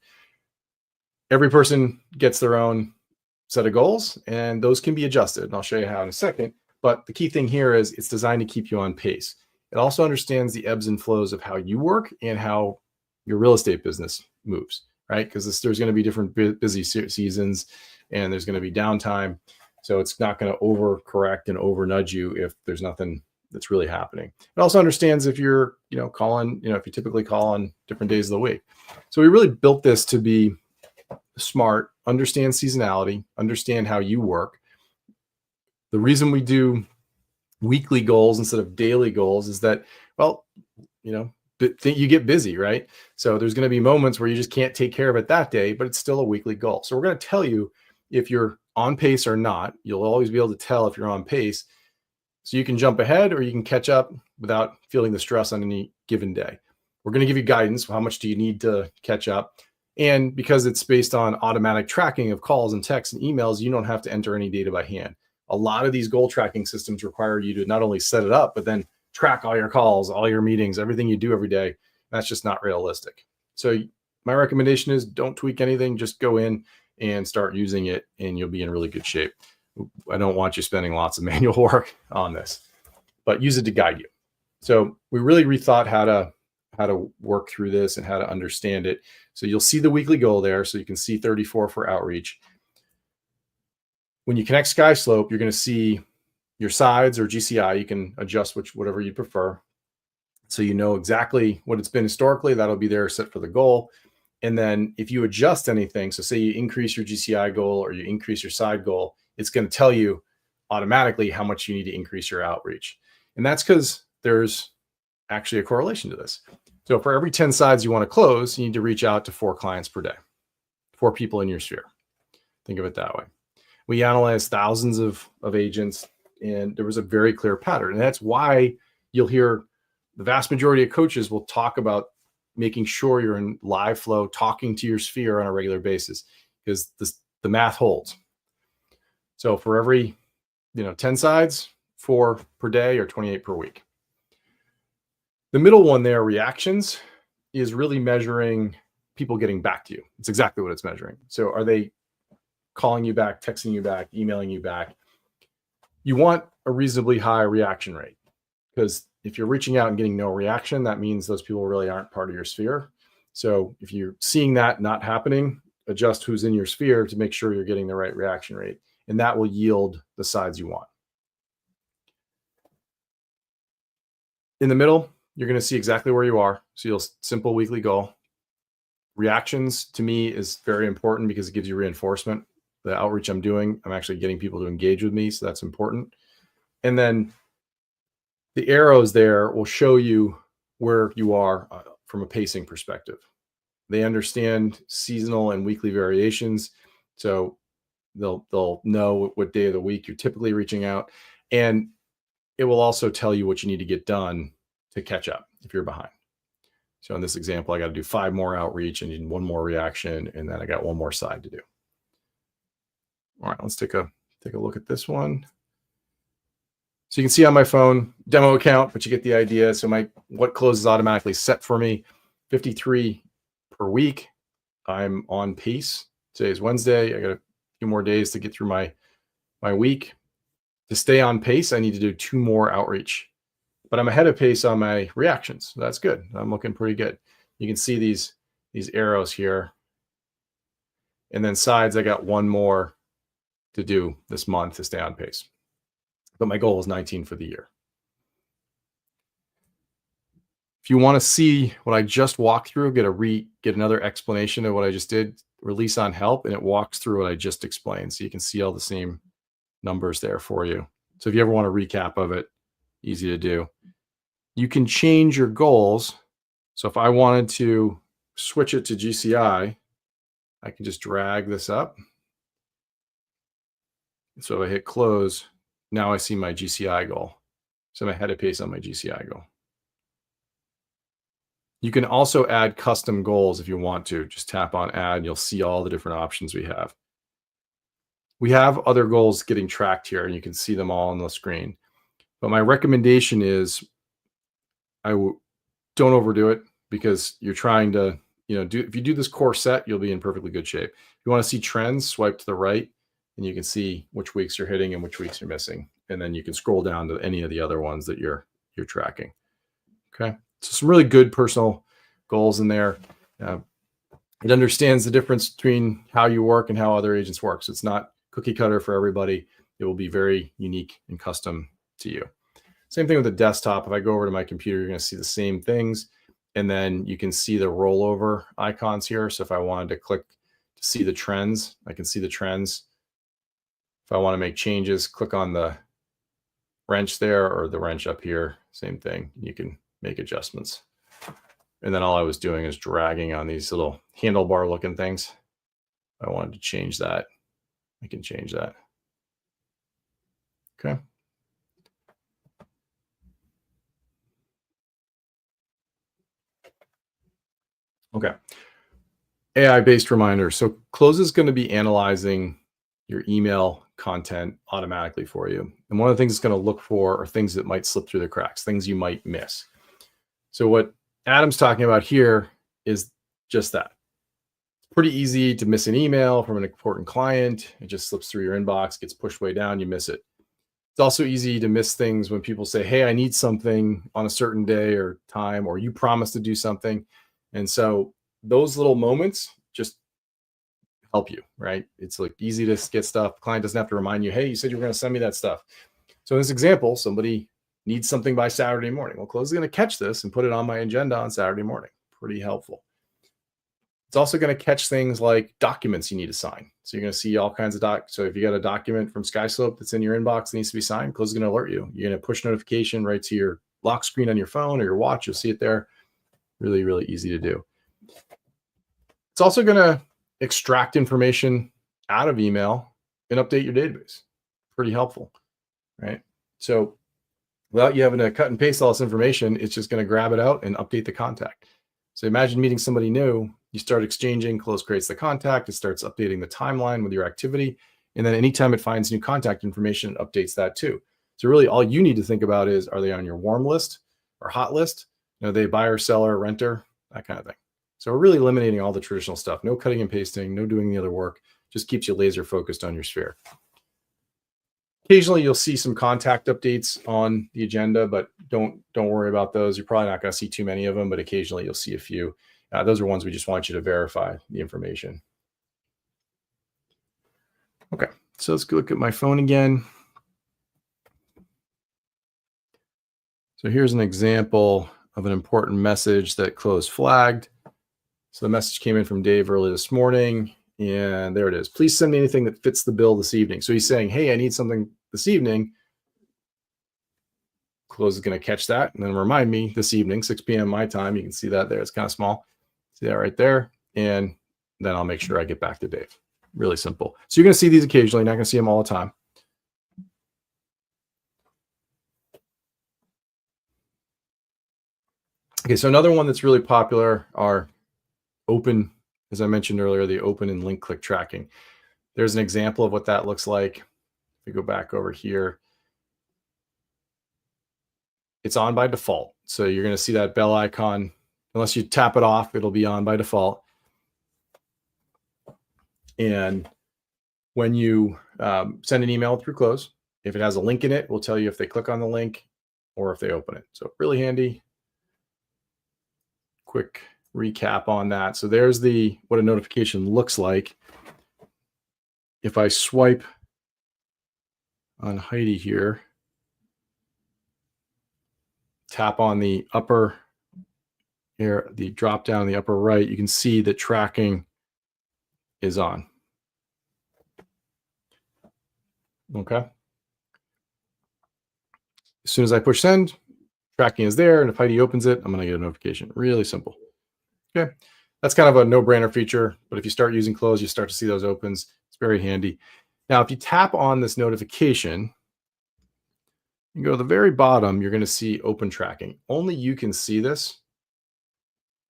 Every person gets their own set of goals, and those can be adjusted. And I'll show you how in a second. But the key thing here is it's designed to keep you on pace. It also understands the ebbs and flows of how you work and how your real estate business moves, right? Because there's going to be different busy seasons and there's going to be downtime. So it's not going to overcorrect and over nudge you if there's nothing that's really happening. It also understands if you're, calling, if you typically call on different days of the week. So we really built this to be smart, understand seasonality, understand how you work. The reason we do weekly goals instead of daily goals is that, you get busy, right? So there's going to be moments where you just can't take care of it that day, but it's still a weekly goal. So we're going to tell you if you're on pace or not. You'll always be able to tell if you're on pace. So you can jump ahead or you can catch up without feeling the stress on any given day. We're going to give you guidance. How much do you need to catch up? And because it's based on automatic tracking of calls and texts and emails, you don't have to enter any data by hand. A lot of these goal tracking systems require you to not only set it up, but then track all your calls, all your meetings, everything you do every day. That's just not realistic. So my recommendation is don't tweak anything. Just go in and start using it and you'll be in really good shape. I don't want you spending lots of manual work on this, but use it to guide you. So we really rethought how to work through this and how to understand it. So you'll see the weekly goal there. So you can see 34 for outreach. When you connect SkySlope, you're going to see your sides or GCI. You can adjust whatever you prefer. So you know exactly what it's been historically. That'll be there set for the goal. And then if you adjust anything, so say you increase your GCI goal or you increase your side goal, it's going to tell you automatically how much you need to increase your outreach. And that's because there's actually a correlation to this. So for every 10 sides you want to close, you need to reach out to 4 clients per day, 4 people in your sphere. Think of it that way. We analyzed thousands of agents, and there was a very clear pattern. And that's why you'll hear the vast majority of coaches will talk about making sure you're in live flow, talking to your sphere on a regular basis, because the math holds. So for every 10 sides, 4 per day or 28 per week. The middle one there, reactions, is really measuring people getting back to you. It's exactly what it's measuring. So are they calling you back, texting you back, emailing you back? You want a reasonably high reaction rate, because if you're reaching out and getting no reaction, that means those people really aren't part of your sphere. So if you're seeing that not happening, adjust who's in your sphere to make sure you're getting the right reaction rate, and that will yield the sides you want. In the middle, you're going to see exactly where you are. So you'll simple weekly goal. Reactions to me is very important because it gives you reinforcement. The outreach I'm doing, I'm actually getting people to engage with me. So that's important. And then the arrows there will show you where you are from a pacing perspective. They understand seasonal and weekly variations. So they'll know what day of the week you're typically reaching out. And it will also tell you what you need to get done to catch up if you're behind. So in this example, I got to do 5 more outreach and 1 more reaction, and then I got 1 more side to do. All right, let's take a look at this one. So you can see on my phone demo account, but you get the idea. So what closes automatically set for me, 53 per week. I'm on pace. Today is Wednesday. I got a few more days to get through my week. To stay on pace, I need to do 2 more outreach, but I'm ahead of pace on my reactions. So that's good. I'm looking pretty good. You can see these arrows here, and then sides. I got 1 more to do this month to stay on pace, but my goal is 19 for the year. If you want to see what I just walked through, get another explanation of what I just did, release on help, and it walks through what I just explained. So you can see all the same numbers there for you. So if you ever want a recap of it, easy to do. You can change your goals. So if I wanted to switch it to GCI, I can just drag this up. So if I hit close, now I see my GCI goal. So I'm ahead of pace on my GCI goal. You can also add custom goals if you want to. Just tap on add, and you'll see all the different options we have. We have other goals getting tracked here, and you can see them all on the screen. But my recommendation is don't overdo it, because you're trying to, if you do this core set, you'll be in perfectly good shape. If you want to see trends, swipe to the right, and you can see which weeks you're hitting and which weeks you're missing. And then you can scroll down to any of the other ones that you're tracking. Okay. So some really good personal goals in there. It understands the difference between how you work and how other agents work. So it's not cookie cutter for everybody. It will be very unique and custom to you. Same thing with the desktop. If I go over to my computer, you're going to see the same things. And then you can see the rollover icons here. So if I wanted to click to see the trends, I can see the trends. If I want to make changes, click on the wrench there or the wrench up here. Same thing. You can make adjustments. And then all I was doing is dragging on these little handlebar looking things. If I wanted to change that, I can change that. Okay. Okay. AI-based reminders. So Cloze is going to be analyzing your email content automatically for you. And one of the things it's going to look for are things that might slip through the cracks, things you might miss. So what Adam's talking about here is just that. It's pretty easy to miss an email from an important client. It just slips through your inbox, gets pushed way down, you miss it. It's also easy to miss things when people say, hey, I need something on a certain day or time, or you promised to do something. And so those little moments just help you, right? It's like easy to get stuff. Client doesn't have to remind you, hey, you said you were going to send me that stuff. So in this example, somebody needs something by Saturday morning. Well, Cloze is going to catch this and put it on my agenda on Saturday morning. Pretty helpful. It's also going to catch things like documents you need to sign. So you're going to see all kinds of docs. So if you got a document from SkySlope that's in your inbox that needs to be signed, Cloze is going to alert you. You're going to push notification right to your lock screen on your phone or your watch. You'll see it there. Really, really easy to do. It's also going to extract information out of email and update your database. Pretty helpful, right? So without you having to cut and paste all this information, it's just going to grab it out and update the contact. So imagine meeting somebody new, you start exchanging, Cloze creates the contact, it starts updating the timeline with your activity. And then anytime it finds new contact information, it updates that too. So really all you need to think about is, are they on your warm list or hot list? Are they buyer, seller, renter, that kind of thing. So we're really eliminating all the traditional stuff. No cutting and pasting, no doing the other work, just keeps you laser focused on your sphere. Occasionally you'll see some contact updates on the agenda, but don't worry about those. You're probably not going to see too many of them, but occasionally you'll see a few. Those are ones we just want you to verify the information. Okay, so let's go look at my phone again. So here's an example of an important message that Cloze flagged. So the message came in from Dave early this morning, and there it is. Please send me anything that fits the bill this evening. So he's saying, hey, I need something this evening. Cloze is going to catch that and then remind me this evening, 6 p.m. my time. You can see that there. It's kind of small. See that right there. And then I'll make sure I get back to Dave. Really simple. So you're going to see these occasionally. Not going to see them all the time. Okay, so another one that's really popular are open, as I mentioned earlier, the open and link click tracking. There's an example of what that looks like. If we go back over here, it's on by default. So you're going to see that bell icon. Unless you tap it off, it'll be on by default. And when you send an email through Cloze, if it has a link in it, we'll tell you if they click on the link or if they open it. So really handy. Quick recap on that. So there's what a notification looks like. If I swipe on Heidi here, tap on the upper here, the drop down in the upper right, you can see that tracking is on. Okay. As soon as I push send, tracking is there. And if Heidi opens it, I'm going to get a notification. Really simple. Okay. That's kind of a no-brainer feature. But if you start using Cloze, you start to see those opens. It's very handy. Now, if you tap on this notification, you go to the very bottom, you're going to see open tracking. Only you can see this.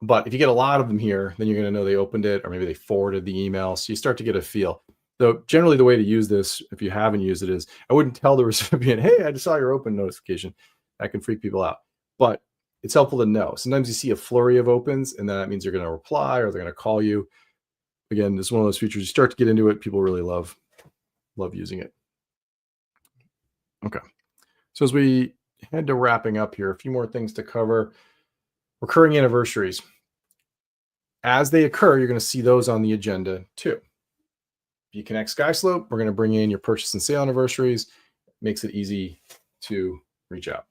But if you get a lot of them here, then you're going to know they opened it, or maybe they forwarded the email. So you start to get a feel. So generally the way to use this, if you haven't used it, is I wouldn't tell the recipient, hey, I just saw your open notification. That can freak people out. But it's helpful to know. Sometimes you see a flurry of opens, and then that means they're going to reply or they're going to call you. Again, this is one of those features. You start to get into it, people really love using it. Okay. So as we head to wrapping up here, a few more things to cover. Recurring anniversaries. As they occur, you're going to see those on the agenda too. If you connect SkySlope, we're going to bring in your purchase and sale anniversaries. Makes it easy to reach out.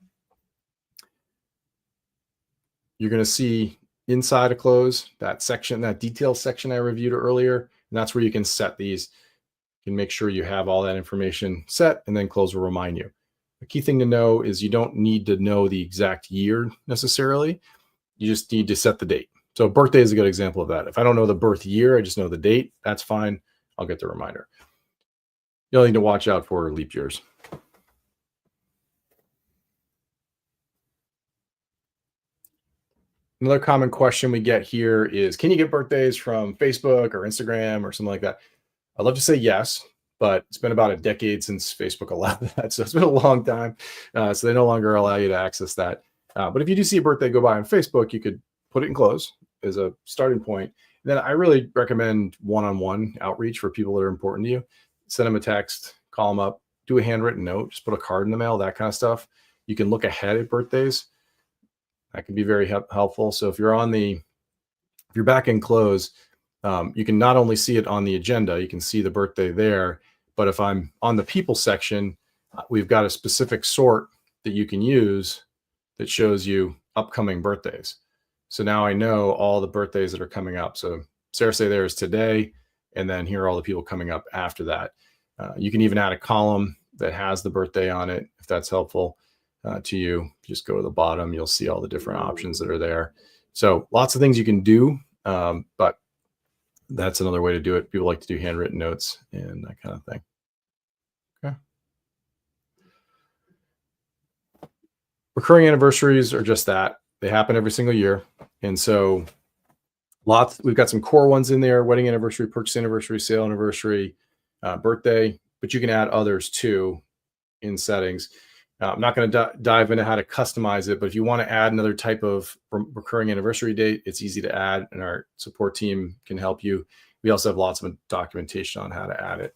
You're going to see inside of Cloze, that section, that details section I reviewed earlier, and that's where you can set these. You can make sure you have all that information set, and then Cloze will remind you. The key thing to know is you don't need to know the exact year necessarily. You just need to set the date. So birthday is a good example of that. If I don't know the birth year, I just know the date, that's fine. I'll get the reminder. You'll need to watch out for leap years. Another common question we get here is, can you get birthdays from Facebook or Instagram or something like that? I'd love to say yes, but it's been about a decade since Facebook allowed that. So it's been a long time. So they no longer allow you to access that. But if you do see a birthday go by on Facebook, you could put it in Cloze as a starting point. And then I really recommend one-on-one outreach for people that are important to you. Send them a text, call them up, do a handwritten note, just put a card in the mail, that kind of stuff. You can look ahead at birthdays. That can be very helpful. So if you're back in Cloze, you can not only see it on the agenda, you can see the birthday there, but if I'm on the people section, we've got a specific sort that you can use that shows you upcoming birthdays. So now I know all the birthdays that are coming up. So Sarah say there is today, and then here are all the people coming up after that. You can even add a column that has the birthday on it, if that's helpful to you. Just go to the bottom, you'll see all the different options that are there. So lots of things you can do, but that's another way to do it. People like to do handwritten notes and that kind of thing. Okay. Recurring anniversaries are just that. They happen every single year. And so we've got some core ones in there: wedding anniversary, purchase anniversary, sale anniversary, birthday, but you can add others too in settings. I'm not going to dive into how to customize it, but if you want to add another type of recurring anniversary date, it's easy to add, and our support team can help you. We also have lots of documentation on how to add it.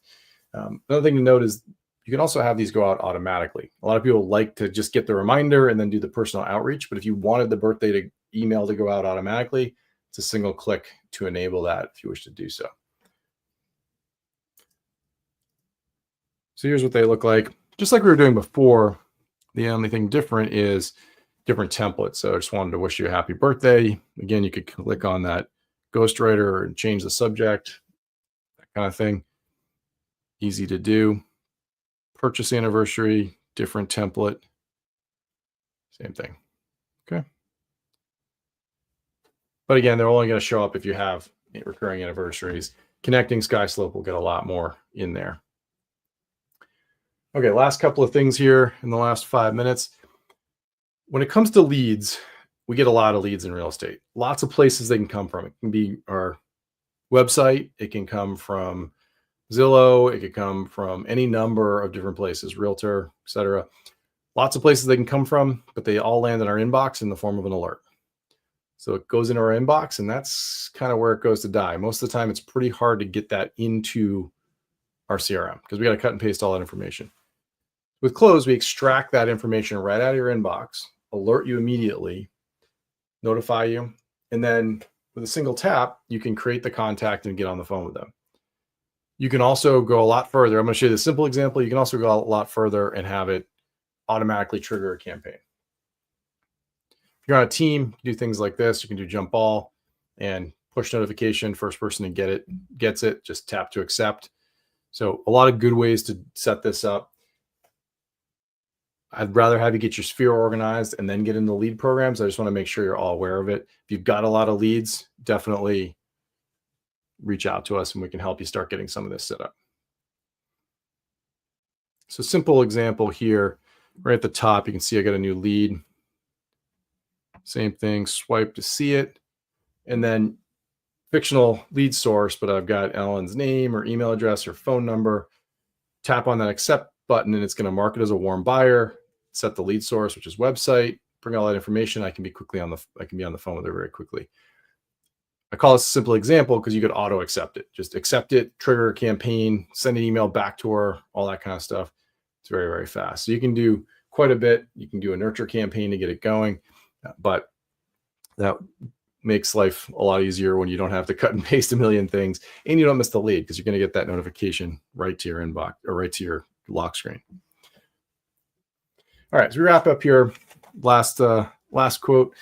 Another thing to note is you can also have these go out automatically. A lot of people like to just get the reminder and then do the personal outreach, but if you wanted the birthday email to go out automatically, it's a single click to enable that if you wish to do so. So here's what they look like. Just like we were doing before, the only thing different is different templates. So I just wanted to wish you a happy birthday. Again, you could click on that ghostwriter and change the subject, that kind of thing. Easy to do. Purchase anniversary, different template, same thing. Okay. But again, they're only going to show up if you have recurring anniversaries. Connecting Skyslope will get a lot more in there. Okay, last couple of things here in the last 5 minutes. When it comes to leads, we get a lot of leads in real estate. Lots of places they can come from. It can be our website. It can come from Zillow. It could come from any number of different places, Realtor, etc. Lots of places they can come from, but they all land in our inbox in the form of an alert. So it goes into our inbox, and that's kind of where it goes to die. Most of the time, it's pretty hard to get that into our CRM because we got to cut and paste all that information. With Cloze, we extract that information right out of your inbox, alert you immediately, notify you, and then with a single tap, you can create the contact and get on the phone with them. You can also go a lot further. I'm going to show you the simple example. You can also go a lot further and have it automatically trigger a campaign. If you're on a team, you can do things like this. You can do jump ball and push notification. First person to get it gets it. Just tap to accept. So a lot of good ways to set this up. I'd rather have you get your sphere organized and then get into lead programs. I just want to make sure you're all aware of it. If you've got a lot of leads, definitely reach out to us and we can help you start getting some of this set up. So simple example here, right at the top, you can see I got a new lead. Same thing, swipe to see it. And then fictional lead source, but I've got Ellen's name or email address or phone number. Tap on that accept button and it's going to mark it as a warm buyer. Set the lead source, which is website, bring all that information. I can be on the phone with her very quickly. I call this a simple example because you could auto accept it. Just accept it, trigger a campaign, send an email back to her, all that kind of stuff. It's very, very fast. So you can do quite a bit. You can do a nurture campaign to get it going, but that makes life a lot easier when you don't have to cut and paste a million things and you don't miss the lead because you're going to get that notification right to your inbox or right to your lock screen. All right, so we wrap up here. Last quote.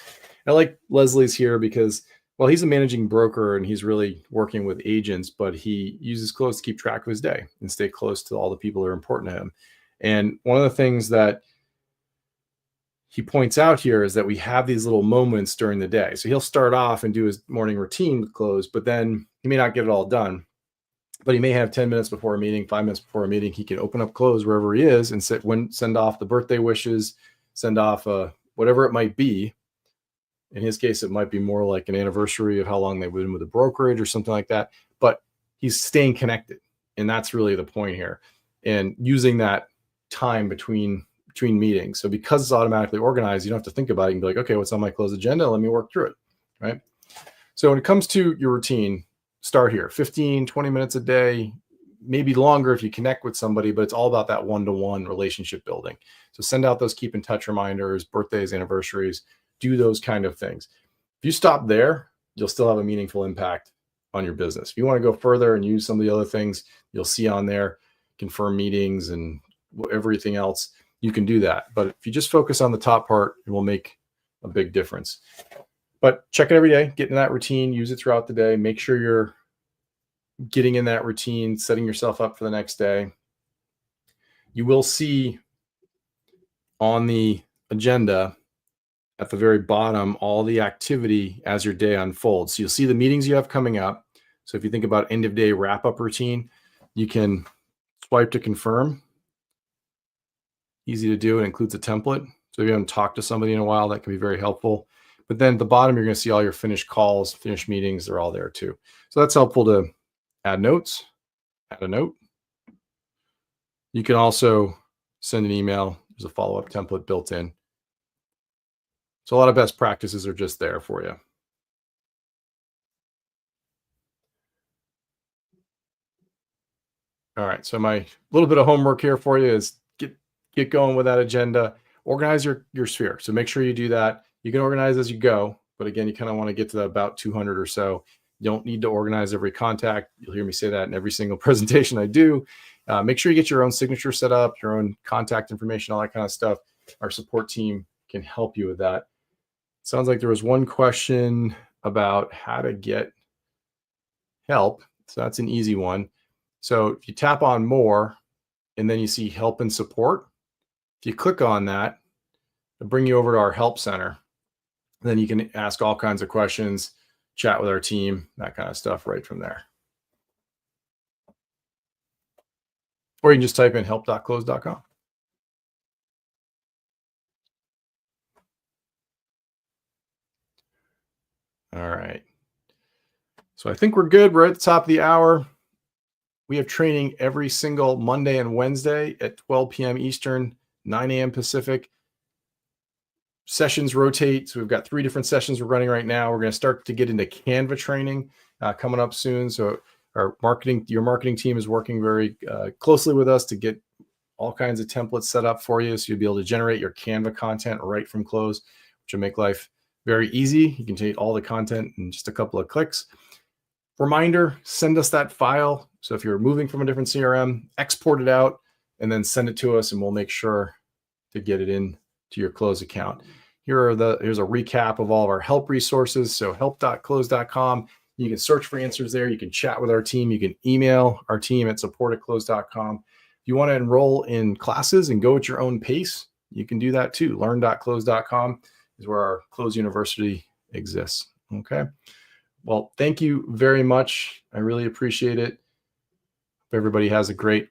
I like Leslie's here because, well, he's a managing broker and he's really working with agents, but he uses Cloze to keep track of his day and stay close to all the people that are important to him. And one of the things that he points out here is that we have these little moments during the day. So he'll start off and do his morning routine with Cloze, but then he may not get it all done. But he may have 10 minutes before a meeting, 5 minutes before a meeting. He can open up Cloze wherever he is and send off the birthday wishes, send off whatever it might be. In his case, it might be more like an anniversary of how long they've been with a brokerage or something like that. But he's staying connected. And that's really the point here. And using that time between meetings. So because it's automatically organized, you don't have to think about it. You can be like, okay, what's on my Cloze agenda? Let me work through it, right? So when it comes to your routine, start here, 15, 20 minutes a day, maybe longer if you connect with somebody, but it's all about that one-to-one relationship building. So send out those keep in touch reminders, birthdays, anniversaries, do those kind of things. If you stop there, you'll still have a meaningful impact on your business. If you want to go further and use some of the other things you'll see on there, confirm meetings and everything else, you can do that. But if you just focus on the top part, it will make a big difference. But check it every day, get in that routine, use it throughout the day, make sure you're getting in that routine, setting yourself up for the next day. You will see on the agenda at the very bottom all the activity as your day unfolds. So you'll see the meetings you have coming up. So if you think about end of day wrap up routine, you can swipe to confirm. Easy to do. It includes a template. So if you haven't talked to somebody in a while, that can be very helpful. But then at the bottom, you're going to see all your finished calls, finished meetings. They're all there too. So that's helpful to add notes, add a note. You can also send an email. There's a follow-up template built in. So a lot of best practices are just there for you. All right. So my little bit of homework here for you is get going with that agenda. Organize your sphere. So make sure you do that. You can organize as you go, but again, you kind of want to get to about 200 or so. You don't need to organize every contact. You'll hear me say that in every single presentation I do. Make sure you get your own signature set up, your own contact information, all that kind of stuff. Our support team can help you with that. Sounds like there was one question about how to get help. So that's an easy one. So if you tap on more and then you see help and support, if you click on that, it'll bring you over to our help center. Then you can ask all kinds of questions, chat with our team, that kind of stuff right from there. Or you can just type in help.cloze.com. All right. So I think we're good. We're at the top of the hour. We have training every single Monday and Wednesday at 12 p.m. Eastern, 9 a.m. Pacific. Sessions rotate. So we've got 3 different sessions we're running right now. We're going to start to get into Canva training coming up soon. So your marketing team is working very closely with us to get all kinds of templates set up for you. So you'll be able to generate your Canva content right from Cloze, which will make life very easy. You can take all the content in just a couple of clicks. Reminder, send us that file. So if you're moving from a different CRM, export it out and then send it to us and we'll make sure to get it in to your Cloze account. Here's a recap of all of our help resources. So help.cloze.com. You can search for answers there. You can chat with our team. You can email our team at support@cloze.com. If you want to enroll in classes and go at your own pace, you can do that too. Learn.cloze.com is where our Cloze University exists. Okay. Well, thank you very much. I really appreciate it. Hope everybody has a great